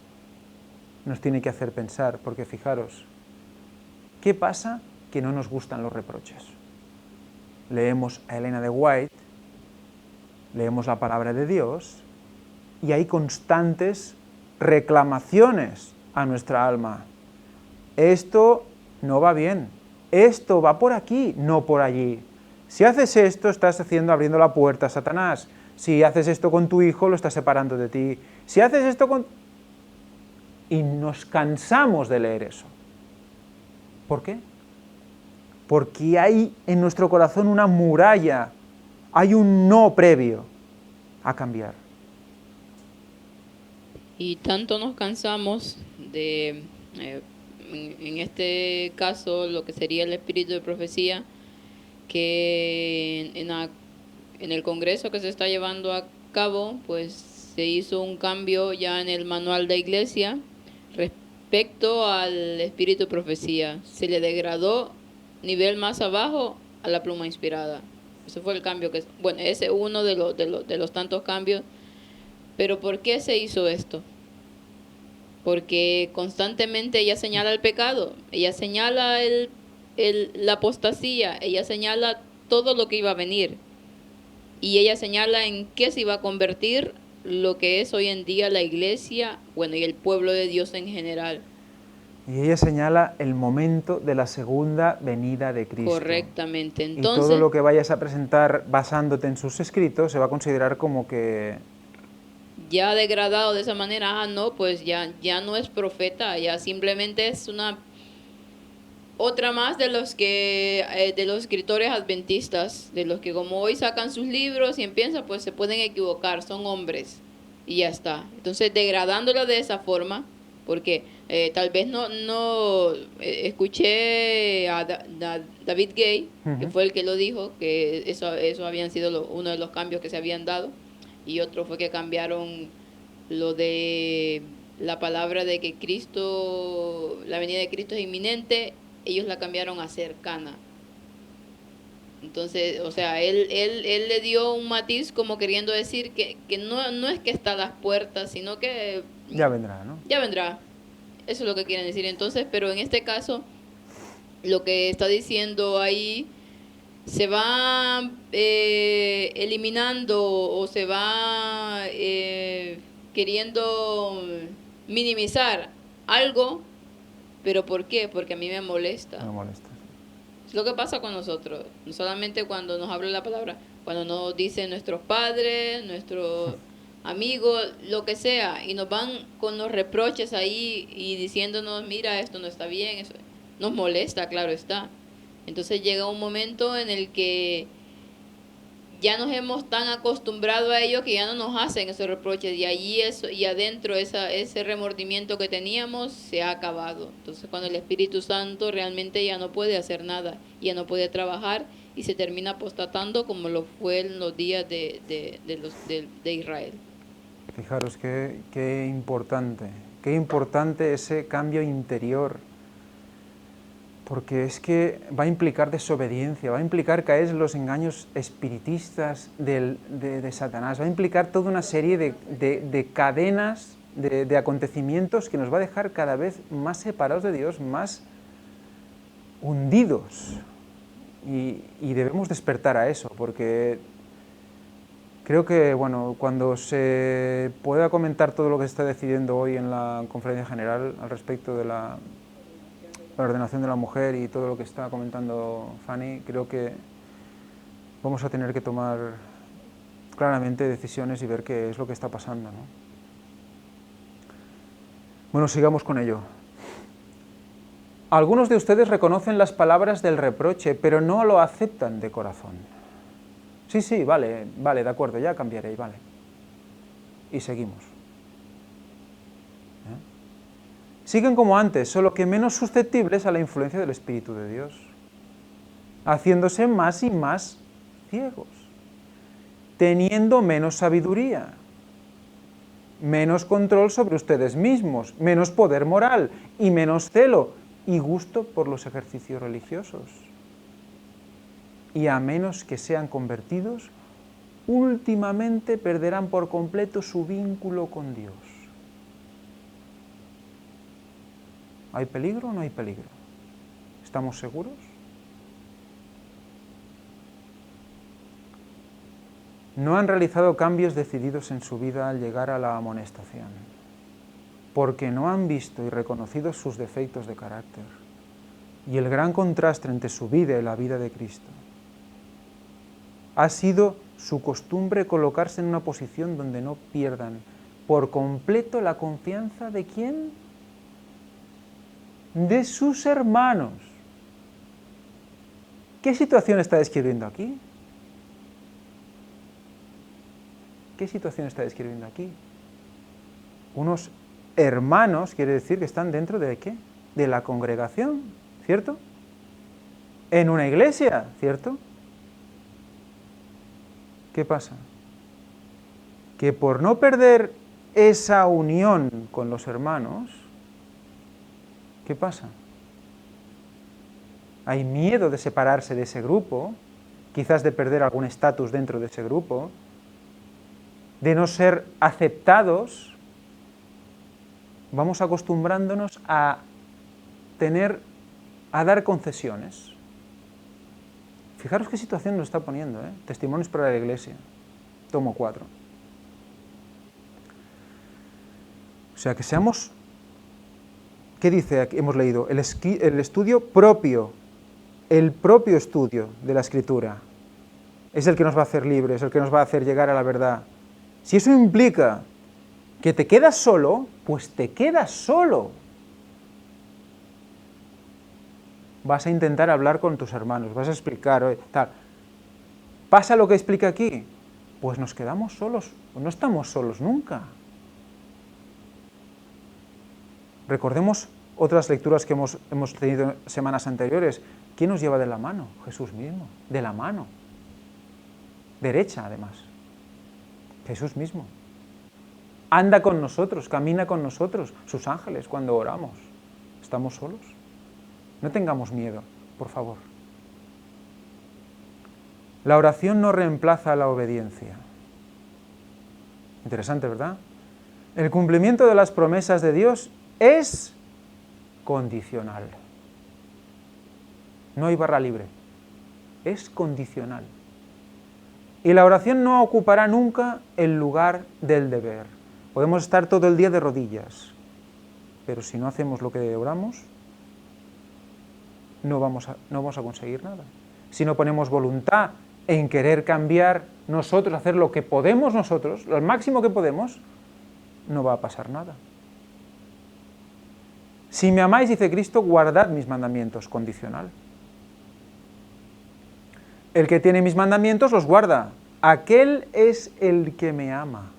nos tiene que hacer pensar, porque fijaros, ¿qué pasa? Que no nos gustan los reproches. Leemos a Elena de White, leemos la palabra de Dios, y hay constantes reclamaciones a nuestra alma. Esto no va bien, esto va por aquí, no por allí. Si haces esto, estás abriendo la puerta a Satanás. Si haces esto con tu hijo, lo estás separando de ti. Si haces esto con... Y nos cansamos de leer eso. ¿Por qué? Porque hay en nuestro corazón una muralla, hay un no previo a cambiar. Y tanto nos cansamos de, en este caso, lo que sería el espíritu de profecía, que en el congreso que se está llevando a cabo, pues se hizo un cambio ya en el manual de iglesia respecto al espíritu de profecía. Se le degradó nivel más abajo a la pluma inspirada. Ese fue el cambio que, bueno, ese es uno de los tantos cambios. Pero ¿por qué se hizo esto? Porque constantemente ella señala el pecado, ella señala la apostasía, ella señala todo lo que iba a venir. Y ella señala en qué se iba a convertir lo que es hoy en día la iglesia, bueno, y el pueblo de Dios en general. Y ella señala el momento de la segunda venida de Cristo. Correctamente. Y todo Entonces, lo que vayas a presentar basándote en sus escritos se va a considerar como que... ya degradado de esa manera, no, pues ya no es profeta, ya simplemente es una otra más de los que de los escritores adventistas, de los que como hoy sacan sus libros y empiezan, pues se pueden equivocar, son hombres y ya está. Entonces degradándolo de esa forma, porque tal vez no escuché a David Gay, que fue el que lo dijo, que eso habían sido uno de los cambios que se habían dado, y otro fue que cambiaron lo de la palabra de que Cristo, la venida de Cristo es inminente, ellos la cambiaron a cercana. Entonces, o sea, él le dio un matiz como queriendo decir que no es que está a las puertas, sino que Ya vendrá, ¿no? ya vendrá. Eso es lo que quieren decir. Entonces, pero en este caso, lo que está diciendo ahí se va eliminando o se va queriendo minimizar algo, pero ¿por qué? Porque a mí me molesta. No me molesta. Es lo que pasa con nosotros, no solamente cuando nos habla la palabra, cuando nos dicen nuestros padres, nuestros amigos, lo que sea, y nos van con los reproches ahí y diciéndonos, mira, esto no está bien, eso nos molesta, claro está. Entonces llega un momento en el que ya nos hemos tan acostumbrado a ellos que ya no nos hacen esos reproches y allí eso y adentro ese remordimiento que teníamos se ha acabado. Entonces cuando el Espíritu Santo realmente ya no puede hacer nada, ya no puede trabajar y se termina apostatando como lo fue en los días de Israel. Fijaros qué importante ese cambio interior, porque es que va a implicar desobediencia, va a implicar caer en los engaños espiritistas de Satanás, va a implicar toda una serie de cadenas, de acontecimientos que nos va a dejar cada vez más separados de Dios, más hundidos. Y debemos despertar a eso, porque creo que, bueno, cuando se pueda comentar todo lo que se está decidiendo hoy en la conferencia general al respecto de la ordenación de la mujer y todo lo que está comentando Fanny, creo que vamos a tener que tomar claramente decisiones y ver qué es lo que está pasando, ¿no? Bueno, sigamos con ello. Algunos de ustedes reconocen las palabras del reproche, pero no lo aceptan de corazón. Sí, vale, de acuerdo, ya cambiaré, vale. Y seguimos. Siguen como antes, solo que menos susceptibles a la influencia del Espíritu de Dios, haciéndose más y más ciegos, teniendo menos sabiduría, menos control sobre ustedes mismos, menos poder moral y menos celo y gusto por los ejercicios religiosos. Y a menos que sean convertidos, últimamente perderán por completo su vínculo con Dios. ¿Hay peligro o no hay peligro? ¿Estamos seguros? No han realizado cambios decididos en su vida al llegar a la amonestación, porque no han visto y reconocido sus defectos de carácter y el gran contraste entre su vida y la vida de Cristo. Ha sido su costumbre colocarse en una posición donde no pierdan por completo la confianza de ¿quién? De sus hermanos. ¿Qué situación está describiendo aquí? ¿Qué situación está describiendo aquí? Unos hermanos, quiere decir que están dentro de ¿qué? De la congregación, ¿cierto? En una iglesia, ¿cierto? ¿Qué pasa? Que por no perder esa unión con los hermanos, ¿qué pasa? Hay miedo de separarse de ese grupo, quizás de perder algún estatus dentro de ese grupo, de no ser aceptados. Vamos acostumbrándonos a tener a dar concesiones. Fijaros qué situación nos está poniendo, ¿eh? Testimonios para la Iglesia, tomo 4. O sea, que seamos, ¿qué dice aquí? Hemos leído, el estudio propio, el propio estudio de la Escritura, es el que nos va a hacer libres, es el que nos va a hacer llegar a la verdad. Si eso implica que te quedas solo, pues te quedas solo. Vas a intentar hablar con tus hermanos, vas a explicar, tal. ¿Pasa lo que explica aquí? Pues nos quedamos solos, no estamos solos nunca. Recordemos otras lecturas que hemos tenido semanas anteriores. ¿Quién nos lleva de la mano? Jesús mismo, de la mano. Derecha, además. Jesús mismo. Anda con nosotros, camina con nosotros, sus ángeles, cuando oramos. ¿Estamos solos? No tengamos miedo, por favor. La oración no reemplaza la obediencia. Interesante, ¿verdad? El cumplimiento de las promesas de Dios es condicional. No hay barra libre. Es condicional. Y la oración no ocupará nunca el lugar del deber. Podemos estar todo el día de rodillas, pero si no hacemos lo que oramos, no vamos a conseguir nada. Si no ponemos voluntad en querer cambiar nosotros, hacer lo que podemos nosotros, lo máximo que podemos, no va a pasar nada. Si me amáis, dice Cristo, guardad mis mandamientos, condicional. El que tiene mis mandamientos los guarda. Aquel es el que me ama.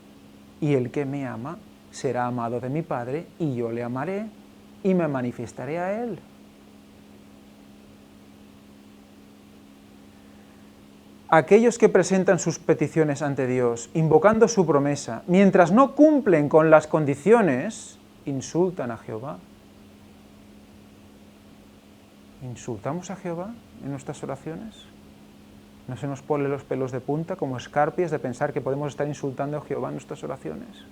Y el que me ama será amado de mi Padre, y yo le amaré y me manifestaré a él. Aquellos que presentan sus peticiones ante Dios, invocando su promesa, mientras no cumplen con las condiciones, insultan a Jehová. ¿Insultamos a Jehová en nuestras oraciones? ¿No se nos ponen los pelos de punta como escarpias de pensar que podemos estar insultando a Jehová en nuestras oraciones?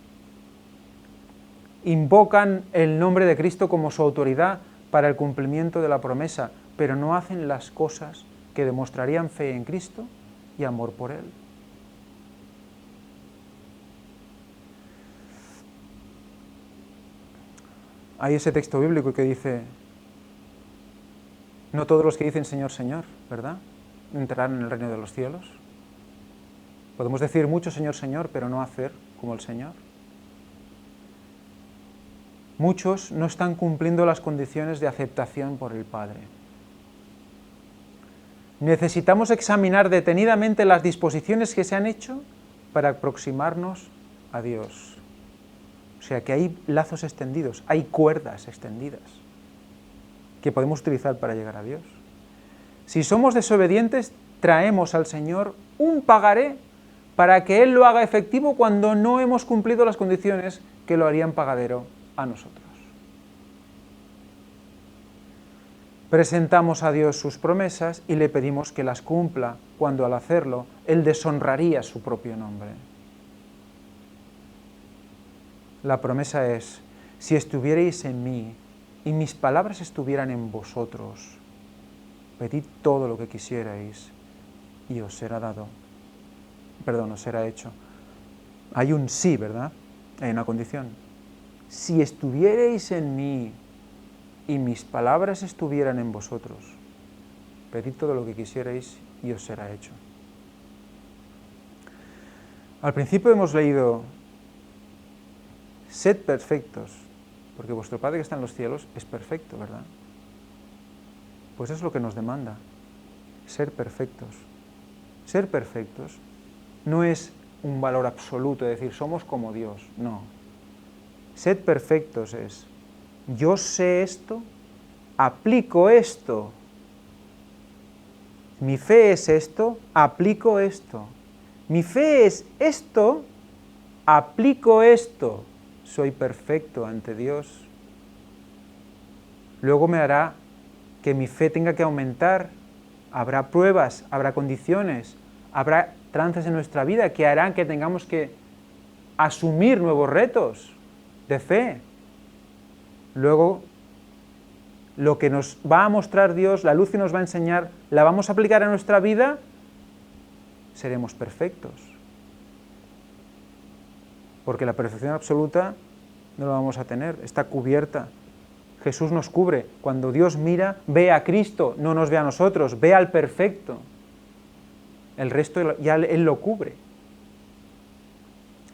Invocan el nombre de Cristo como su autoridad para el cumplimiento de la promesa, pero no hacen las cosas que demostrarían fe en Cristo y amor por Él. Hay ese texto bíblico que dice, no todos los que dicen Señor, Señor, ¿verdad?, entrarán en el reino de los cielos. Podemos decir mucho Señor, Señor, pero no hacer como el Señor. Muchos no están cumpliendo las condiciones de aceptación por el Padre. Necesitamos examinar detenidamente las disposiciones que se han hecho para aproximarnos a Dios. O sea que hay lazos extendidos, hay cuerdas extendidas que podemos utilizar para llegar a Dios. Si somos desobedientes, traemos al Señor un pagaré para que Él lo haga efectivo cuando no hemos cumplido las condiciones que lo harían pagadero a nosotros. Presentamos a Dios sus promesas y le pedimos que las cumpla, cuando al hacerlo, Él deshonraría su propio nombre. La promesa es, si estuvierais en mí y mis palabras estuvieran en vosotros, pedid todo lo que quisierais y os será dado. Perdón, os será hecho. Hay un sí, ¿verdad? Hay una condición. Si estuvierais en mí y mis palabras estuvieran en vosotros, pedid todo lo que quisierais y os será hecho. Al principio hemos leído, sed perfectos, porque vuestro Padre que está en los cielos es perfecto, ¿verdad? Pues es lo que nos demanda, ser perfectos. Ser perfectos no es un valor absoluto, es decir, somos como Dios, no. Sed perfectos es, yo sé esto, aplico esto. Mi fe es esto, aplico esto. Mi fe es esto, aplico esto. Soy perfecto ante Dios. Luego me hará que mi fe tenga que aumentar. Habrá pruebas, habrá condiciones, habrá trances en nuestra vida que harán que tengamos que asumir nuevos retos de fe. Luego, lo que nos va a mostrar Dios, la luz que nos va a enseñar, la vamos a aplicar a nuestra vida, seremos perfectos. Porque la perfección absoluta no la vamos a tener, está cubierta. Jesús nos cubre. Cuando Dios mira, ve a Cristo, no nos ve a nosotros, ve al perfecto. El resto ya Él lo cubre.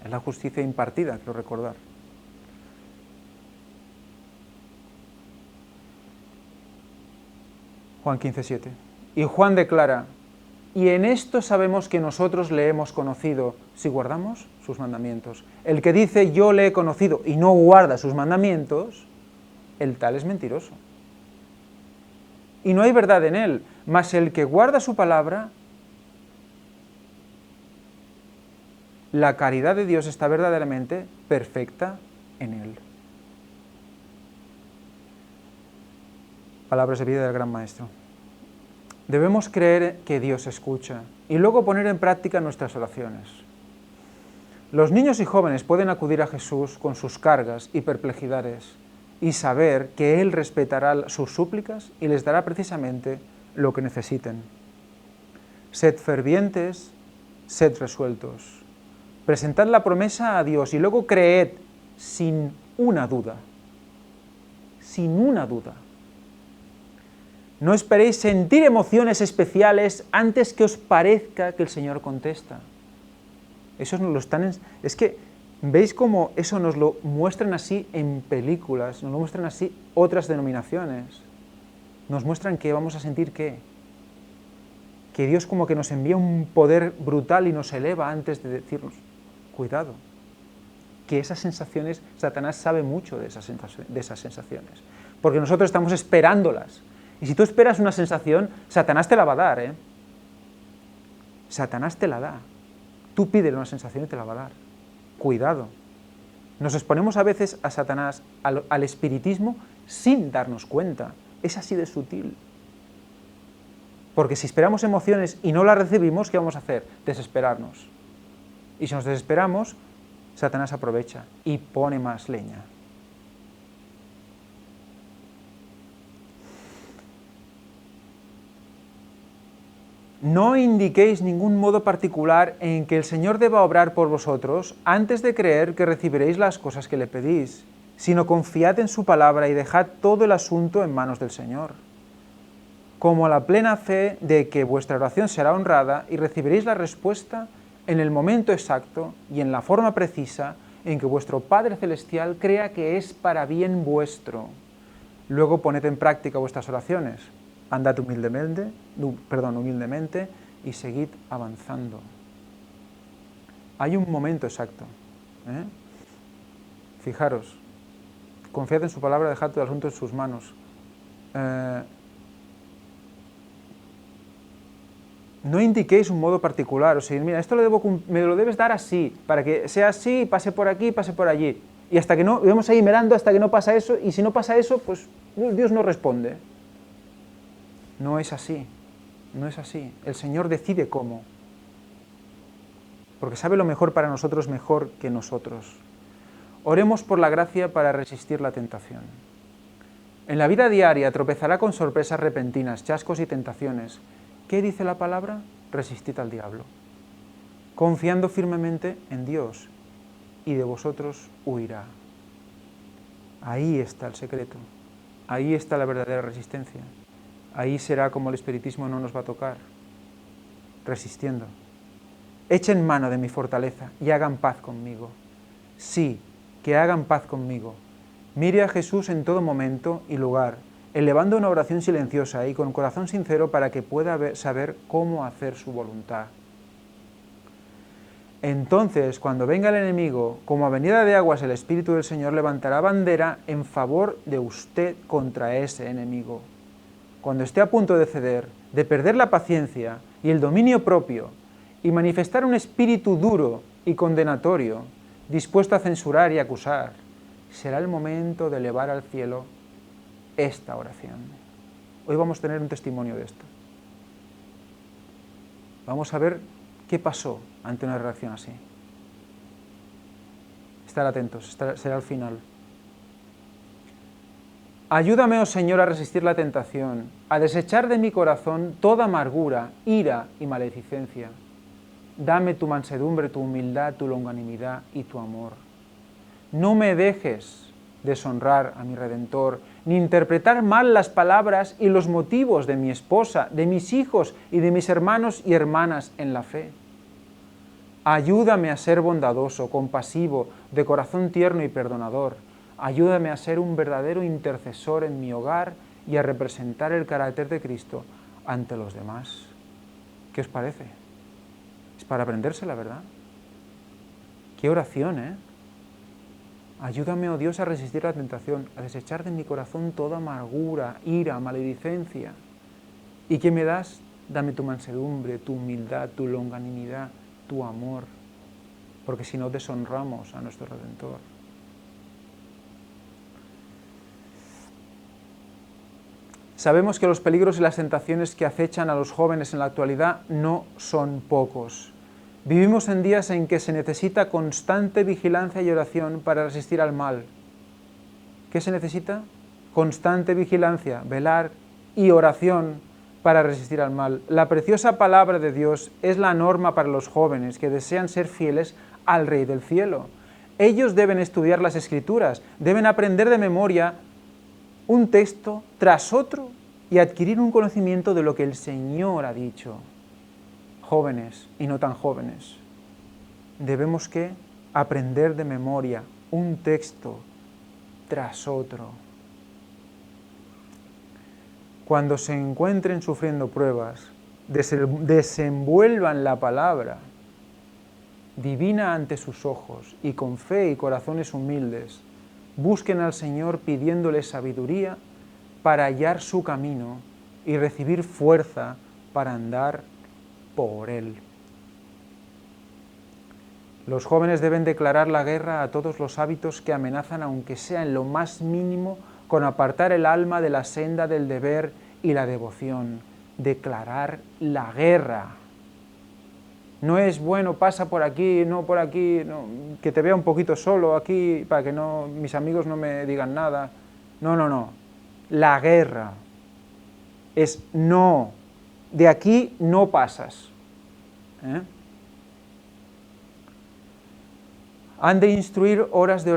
Es la justicia impartida, quiero recordar. Juan 15:7. Y Juan declara, y en esto sabemos que nosotros le hemos conocido, si guardamos sus mandamientos. El que dice, yo le he conocido, y no guarda sus mandamientos, el tal es mentiroso. Y no hay verdad en él, mas el que guarda su palabra, la caridad de Dios está verdaderamente perfecta en él. Palabras de vida del Gran Maestro. Debemos creer que Dios escucha y luego poner en práctica nuestras oraciones. Los niños y jóvenes pueden acudir a Jesús con sus cargas y perplejidades y saber que Él respetará sus súplicas y les dará precisamente lo que necesiten. Sed fervientes, sed resueltos. Presentad la promesa a Dios y luego creed sin una duda. Sin una duda. No esperéis sentir emociones especiales antes que os parezca que el Señor contesta. Eso nos lo están... Es que, ¿veis cómo eso nos lo muestran así en películas? Nos lo muestran así otras denominaciones. Nos muestran que vamos a sentir ¿qué? Que Dios como que nos envía un poder brutal y nos eleva antes de decirnos, cuidado. Que esas sensaciones, Satanás sabe mucho de esas sensaciones. Porque nosotros estamos esperándolas. Y si tú esperas una sensación, Satanás te la va a dar, ¿eh? Satanás te la da. Tú pídele una sensación y te la va a dar. Cuidado. Nos exponemos a veces a Satanás, al espiritismo, sin darnos cuenta. Es así de sutil. Porque si esperamos emociones y no las recibimos, ¿qué vamos a hacer? Desesperarnos. Y si nos desesperamos, Satanás aprovecha y pone más leña. No indiquéis ningún modo particular en que el Señor deba obrar por vosotros antes de creer que recibiréis las cosas que le pedís, sino confiad en su palabra y dejad todo el asunto en manos del Señor. Como a la plena fe de que vuestra oración será honrada y recibiréis la respuesta en el momento exacto y en la forma precisa en que vuestro Padre Celestial crea que es para bien vuestro. Luego poned en práctica vuestras oraciones. Andad humildemente y seguid avanzando. Hay un momento exacto. Fijaros, confiad en su palabra, dejad todo el asunto en sus manos. No indiquéis un modo particular, o sea, mira, esto me lo debes dar así, para que sea así, pase por aquí, pase por allí. Y hasta que no, vamos ahí mirando hasta que no pasa eso, y si no pasa eso, pues Dios no responde. No es así, no es así. El Señor decide cómo. Porque sabe lo mejor para nosotros mejor que nosotros. Oremos por la gracia para resistir la tentación. En la vida diaria tropezará con sorpresas repentinas, chascos y tentaciones. ¿Qué dice la palabra? Resistid al diablo. Confiando firmemente en Dios, y de vosotros huirá. Ahí está el secreto. Ahí está la verdadera resistencia. Ahí será como el espiritismo no nos va a tocar, resistiendo. Echen mano de mi fortaleza y hagan paz conmigo. Sí, que hagan paz conmigo. Mire a Jesús en todo momento y lugar, elevando una oración silenciosa y con corazón sincero para que pueda saber cómo hacer su voluntad. Entonces, cuando venga el enemigo, como avenida de aguas el Espíritu del Señor levantará bandera en favor de usted contra ese enemigo. Cuando esté a punto de ceder, de perder la paciencia y el dominio propio, y manifestar un espíritu duro y condenatorio, dispuesto a censurar y acusar, será el momento de elevar al cielo esta oración. Hoy vamos a tener un testimonio de esto. Vamos a ver qué pasó ante una reacción así. Estar atentos, será al final. Ayúdame, oh Señor, a resistir la tentación, a desechar de mi corazón toda amargura, ira y maledicencia. Dame tu mansedumbre, tu humildad, tu longanimidad y tu amor. No me dejes deshonrar a mi Redentor, ni interpretar mal las palabras y los motivos de mi esposa, de mis hijos y de mis hermanos y hermanas en la fe. Ayúdame a ser bondadoso, compasivo, de corazón tierno y perdonador. Ayúdame a ser un verdadero intercesor en mi hogar y a representar el carácter de Cristo ante los demás. ¿Qué os parece? Es para aprendérsela, ¿verdad? Qué oración, ¿eh? Ayúdame, oh Dios, a resistir la tentación, a desechar de mi corazón toda amargura, ira, maledicencia. ¿Y qué me das? Dame tu mansedumbre, tu humildad, tu longanimidad, tu amor, porque si no deshonramos a nuestro Redentor. Sabemos que los peligros y las tentaciones que acechan a los jóvenes en la actualidad no son pocos. Vivimos en días en que se necesita constante vigilancia y oración para resistir al mal. ¿Qué se necesita? Constante vigilancia, velar y oración para resistir al mal. La preciosa palabra de Dios es la norma para los jóvenes que desean ser fieles al Rey del Cielo. Ellos deben estudiar las Escrituras, deben aprender de memoria un texto tras otro y adquirir un conocimiento de lo que el Señor ha dicho. Jóvenes y no tan jóvenes, debemos que aprender de memoria un texto tras otro. Cuando se encuentren sufriendo pruebas, desenvuelvan la palabra divina ante sus ojos y con fe y corazones humildes, busquen al Señor pidiéndole sabiduría para hallar su camino y recibir fuerza para andar por Él. Los jóvenes deben declarar la guerra a todos los hábitos que amenazan, aunque sea en lo más mínimo, con apartar el alma de la senda del deber y la devoción. Declarar la guerra. No es, bueno, pasa por aquí, no, que te vea un poquito solo aquí para que no, mis amigos no me digan nada. No. La guerra es no. De aquí no pasas. Han de instituir horas de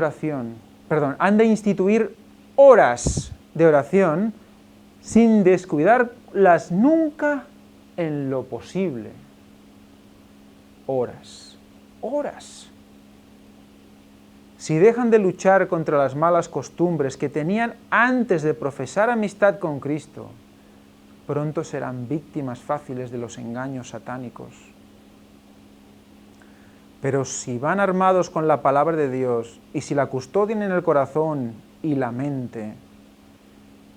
oración sin descuidarlas nunca en lo posible. Horas. Si dejan de luchar contra las malas costumbres que tenían antes de profesar amistad con Cristo, pronto serán víctimas fáciles de los engaños satánicos. Pero si van armados con la palabra de Dios y si la custodian en el corazón y la mente,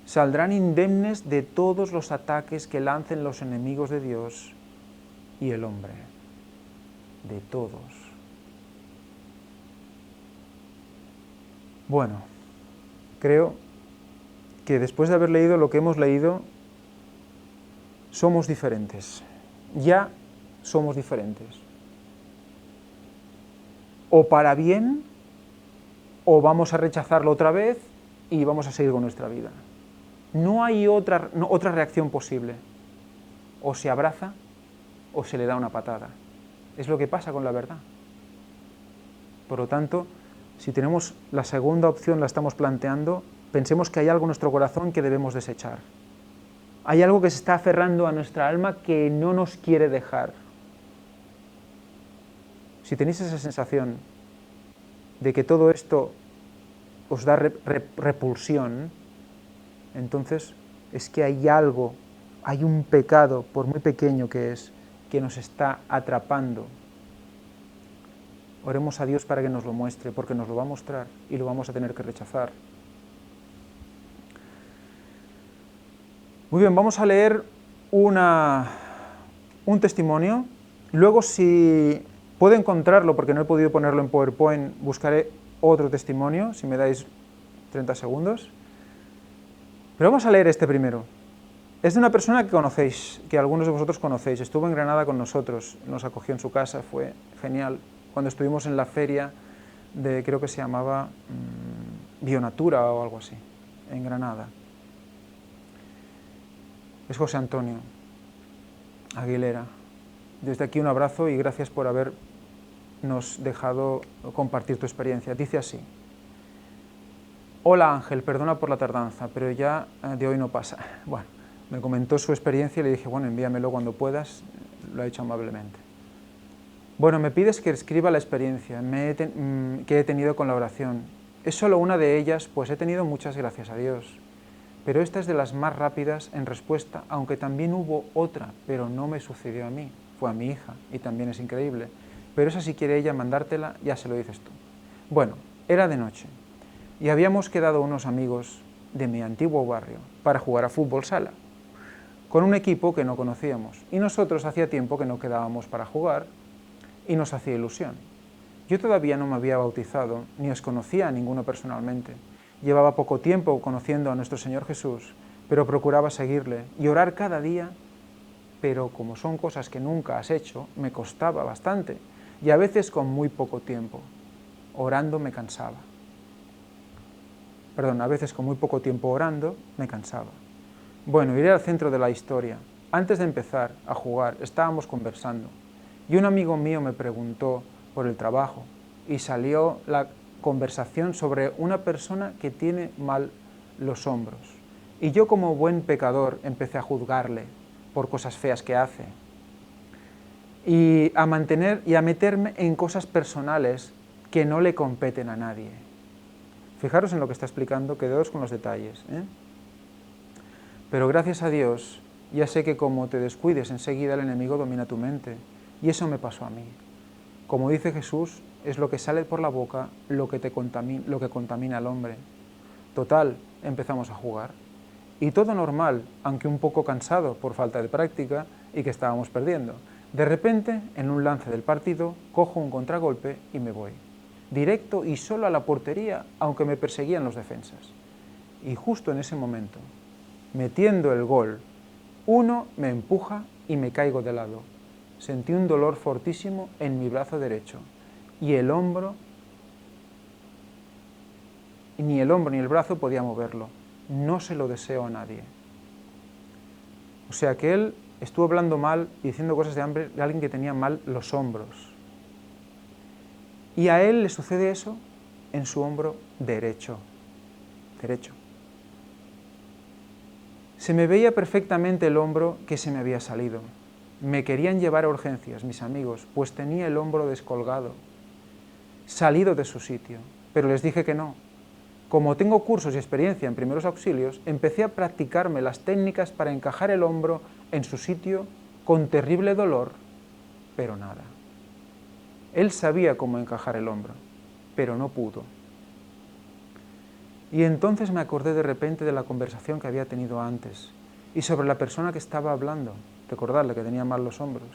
saldrán indemnes de todos los ataques que lancen los enemigos de Dios y el hombre. De todos. Bueno, creo que después de haber leído lo que hemos leído, somos diferentes. Ya somos diferentes. O para bien, o vamos a rechazarlo otra vez y vamos a seguir con nuestra vida. No hay otra reacción posible. O se abraza o se le da una patada. Es lo que pasa con la verdad. Por lo tanto, si tenemos la segunda opción, la estamos planteando, pensemos que hay algo en nuestro corazón que debemos desechar. Hay algo que se está aferrando a nuestra alma que no nos quiere dejar. Si tenéis esa sensación de que todo esto os da repulsión, entonces es que hay algo, hay un pecado, por muy pequeño que es, que nos está atrapando. Oremos a Dios para que nos lo muestre, porque nos lo va a mostrar y lo vamos a tener que rechazar. Muy bien, vamos a leer un testimonio. Luego, si puedo encontrarlo, porque no he podido ponerlo en PowerPoint, buscaré otro testimonio, si me dais 30 segundos. Pero vamos a leer este primero. Es de una persona que conocéis, que algunos de vosotros conocéis. Estuvo en Granada con nosotros, nos acogió en su casa, fue genial. Cuando estuvimos en la feria de, creo que se llamaba Bionatura o algo así. en Granada. Es José Antonio Aguilera. Desde aquí un abrazo y gracias por habernos dejado compartir tu experiencia. Dice así: hola Ángel, perdona por la tardanza, pero ya de hoy no pasa. Bueno, me comentó su experiencia y le dije, bueno, envíamelo cuando puedas, lo ha hecho amablemente. Bueno, me pides que escriba la experiencia que he tenido con la oración. Es solo una de ellas, pues he tenido muchas, gracias a Dios. Pero esta es de las más rápidas en respuesta, aunque también hubo otra, pero no me sucedió a mí, fue a mi hija, y también es increíble. Pero esa, si quiere ella mandártela, ya se lo dices tú. Bueno, era de noche, y habíamos quedado unos amigos de mi antiguo barrio para jugar a fútbol sala, con un equipo que no conocíamos, y nosotros hacía tiempo que no quedábamos para jugar, y nos hacía ilusión. Yo todavía no me había bautizado, ni os conocía a ninguno personalmente. Llevaba poco tiempo conociendo a nuestro Señor Jesús, pero procuraba seguirle y orar cada día, pero como son cosas que nunca has hecho, me costaba bastante, y a veces con muy poco tiempo. Orando me cansaba. A veces con muy poco tiempo orando me cansaba. Bueno, iré al centro de la historia. Antes de empezar a jugar, estábamos conversando, y un amigo mío me preguntó por el trabajo, y salió la conversación sobre una persona que tiene mal los hombros. Y yo, como buen pecador, empecé a juzgarle por cosas feas que hace, y a meterme en cosas personales que no le competen a nadie. Fijaros en lo que está explicando, quedaos con los detalles, ¿eh? Pero gracias a Dios, ya sé que como te descuides, enseguida el enemigo domina tu mente. Y eso me pasó a mí. Como dice Jesús, es lo que sale por la boca lo que contamina al hombre. Total, empezamos a jugar. Y todo normal, aunque un poco cansado por falta de práctica y que estábamos perdiendo. De repente, en un lance del partido, cojo un contragolpe y me voy. Directo y solo a la portería, aunque me perseguían los defensas. Y justo en ese momento, metiendo el gol, uno me empuja y me caigo de lado. Sentí un dolor fortísimo en mi brazo derecho y ni el hombro ni el brazo podía moverlo. No se lo deseo a nadie. O sea que él estuvo hablando mal y diciendo cosas de alguien que tenía mal los hombros. Y a él le sucede eso en su hombro derecho. Se me veía perfectamente el hombro que se me había salido. Me querían llevar a urgencias, mis amigos, pues tenía el hombro descolgado, salido de su sitio, pero les dije que no. Como tengo cursos y experiencia en primeros auxilios, empecé a practicarme las técnicas para encajar el hombro en su sitio con terrible dolor, pero nada. Él sabía cómo encajar el hombro, pero no pudo. Y entonces me acordé de repente de la conversación que había tenido antes y sobre la persona que estaba hablando. Recordadle que tenía mal los hombros.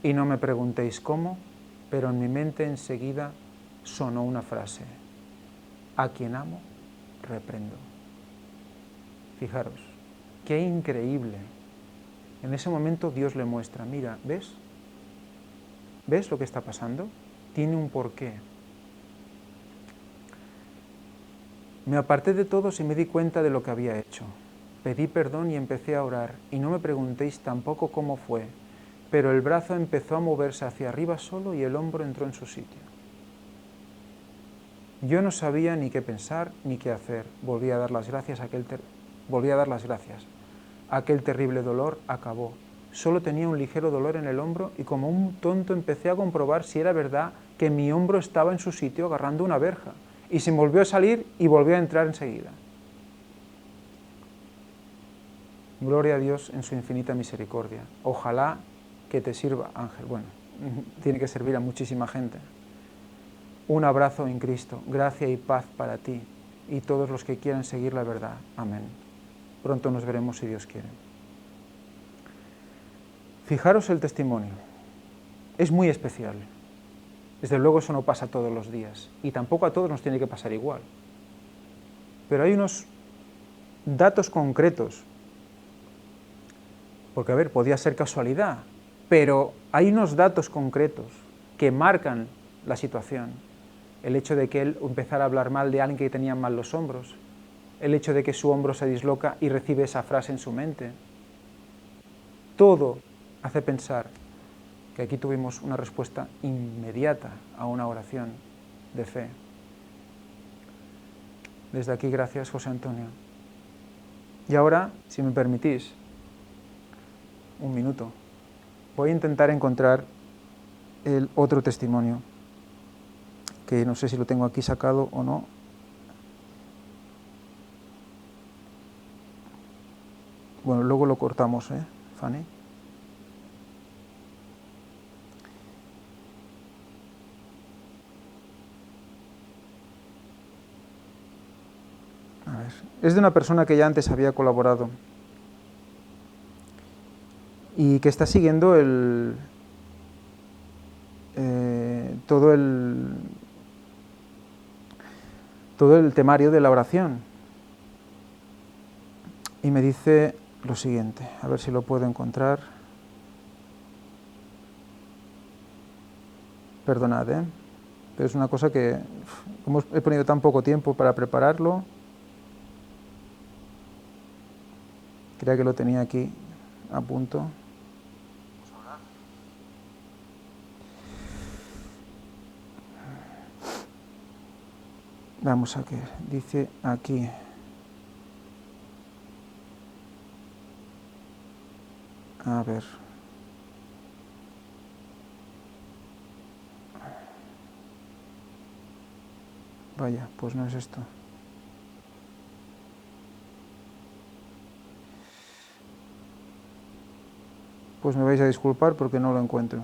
Y no me preguntéis cómo, pero en mi mente enseguida sonó una frase: a quien amo, reprendo. Fijaros, qué increíble. En ese momento Dios le muestra, mira, ¿ves? ¿Ves lo que está pasando? Tiene un porqué. Me aparté de todos y me di cuenta de lo que había hecho. Pedí perdón y empecé a orar, y no me preguntéis tampoco cómo fue, pero el brazo empezó a moverse hacia arriba solo y el hombro entró en su sitio. Yo no sabía ni qué pensar ni qué hacer. Volví a dar las gracias. Aquel terrible dolor acabó. Solo tenía un ligero dolor en el hombro y como un tonto empecé a comprobar si era verdad que mi hombro estaba en su sitio agarrando una verja, y se me volvió a salir y volvió a entrar enseguida. Gloria a Dios en su infinita misericordia. Ojalá que te sirva, Ángel. Bueno, tiene que servir a muchísima gente. Un abrazo en Cristo, gracia y paz para ti y todos los que quieran seguir la verdad. Amén. Pronto nos veremos si Dios quiere. Fijaros el testimonio. Es muy especial. Desde luego eso no pasa todos los días y tampoco a todos nos tiene que pasar igual. Pero hay unos datos concretos, porque a ver, podía ser casualidad, pero hay unos datos concretos que marcan la situación. El hecho de que él empezara a hablar mal de alguien que tenía mal los hombros, el hecho de que su hombro se disloca y recibe esa frase en su mente. Todo hace pensar que aquí tuvimos una respuesta inmediata a una oración de fe. Desde aquí, gracias, José Antonio. Y ahora, si me permitís, un minuto, voy a intentar encontrar el otro testimonio, que no sé si lo tengo aquí sacado o no. Bueno, luego lo cortamos, Fanny. A ver, es de una persona que ya antes había colaborado y que está siguiendo todo el temario de la oración. Y me dice lo siguiente, a ver si lo puedo encontrar. Perdonad, pero es una cosa que, como he ponido tan poco tiempo para prepararlo, creía que lo tenía aquí a punto. Vamos a ver, dice aquí. A ver. Vaya, pues no es esto. Pues me vais a disculpar porque no lo encuentro.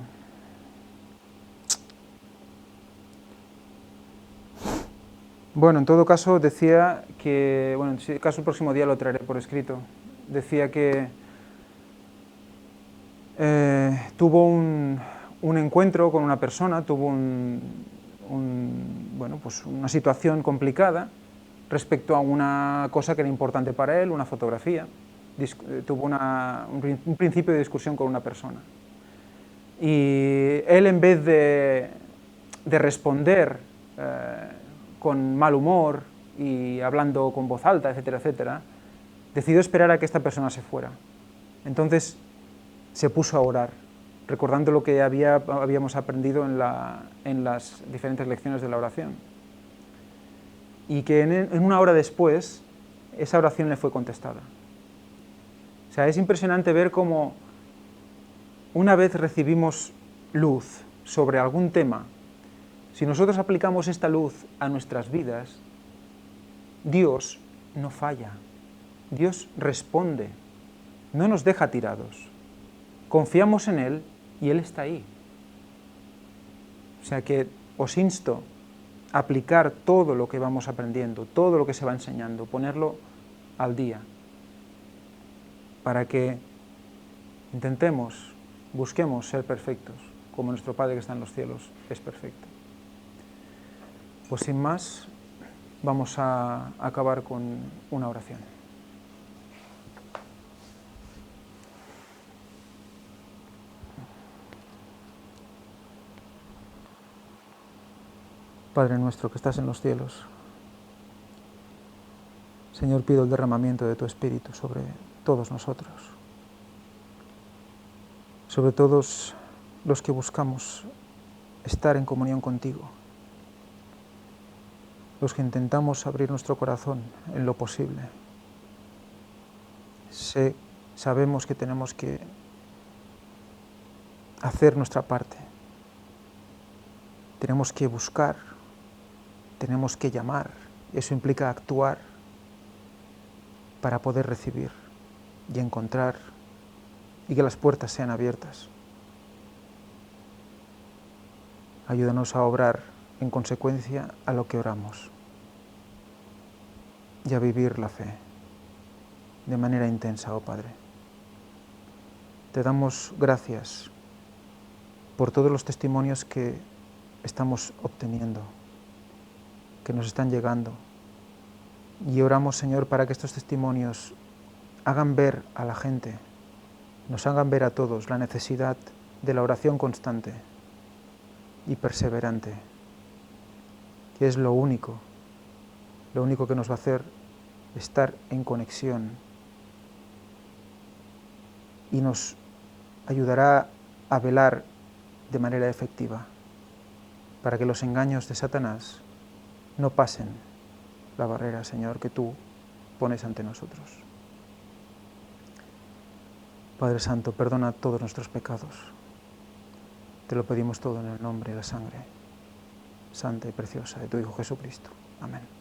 Bueno, en todo caso decía que, bueno, en caso el próximo día lo traeré por escrito. Decía que tuvo un encuentro con una persona, tuvo pues una situación complicada respecto a una cosa que era importante para él, una fotografía. Tuvo un principio de discusión con una persona. Y él, en vez de responder con mal humor y hablando con voz alta, etcétera, etcétera, decidió esperar a que esta persona se fuera. Entonces se puso a orar, recordando lo que habíamos aprendido en las diferentes lecciones de la oración. Y que en una hora después, esa oración le fue contestada. O sea, es impresionante ver cómo una vez recibimos luz sobre algún tema, si nosotros aplicamos esta luz a nuestras vidas, Dios no falla, Dios responde, no nos deja tirados. Confiamos en Él y Él está ahí. O sea que os insto a aplicar todo lo que vamos aprendiendo, todo lo que se va enseñando, ponerlo al día, para que busquemos ser perfectos, como nuestro Padre que está en los cielos es perfecto. Pues sin más, vamos a acabar con una oración. Padre nuestro que estás en los cielos, Señor, pido el derramamiento de tu Espíritu sobre todos nosotros, sobre todos los que buscamos estar en comunión contigo, los que intentamos abrir nuestro corazón en lo posible. Sabemos que tenemos que hacer nuestra parte, tenemos que buscar, tenemos que llamar, eso implica actuar para poder recibir y encontrar y que las puertas sean abiertas. Ayúdanos a obrar en consecuencia a lo que oramos y a vivir la fe de manera intensa, oh Padre. Te damos gracias por todos los testimonios que estamos obteniendo, que nos están llegando. Y oramos, Señor, para que estos testimonios hagan ver a la gente, nos hagan ver a todos la necesidad de la oración constante y perseverante, que es lo único que nos va a hacer estar en conexión y nos ayudará a velar de manera efectiva para que los engaños de Satanás no pasen la barrera, Señor, que tú pones ante nosotros. Padre Santo, perdona todos nuestros pecados. Te lo pedimos todo en el nombre y la sangre santa y preciosa de tu Hijo Jesucristo. Amén.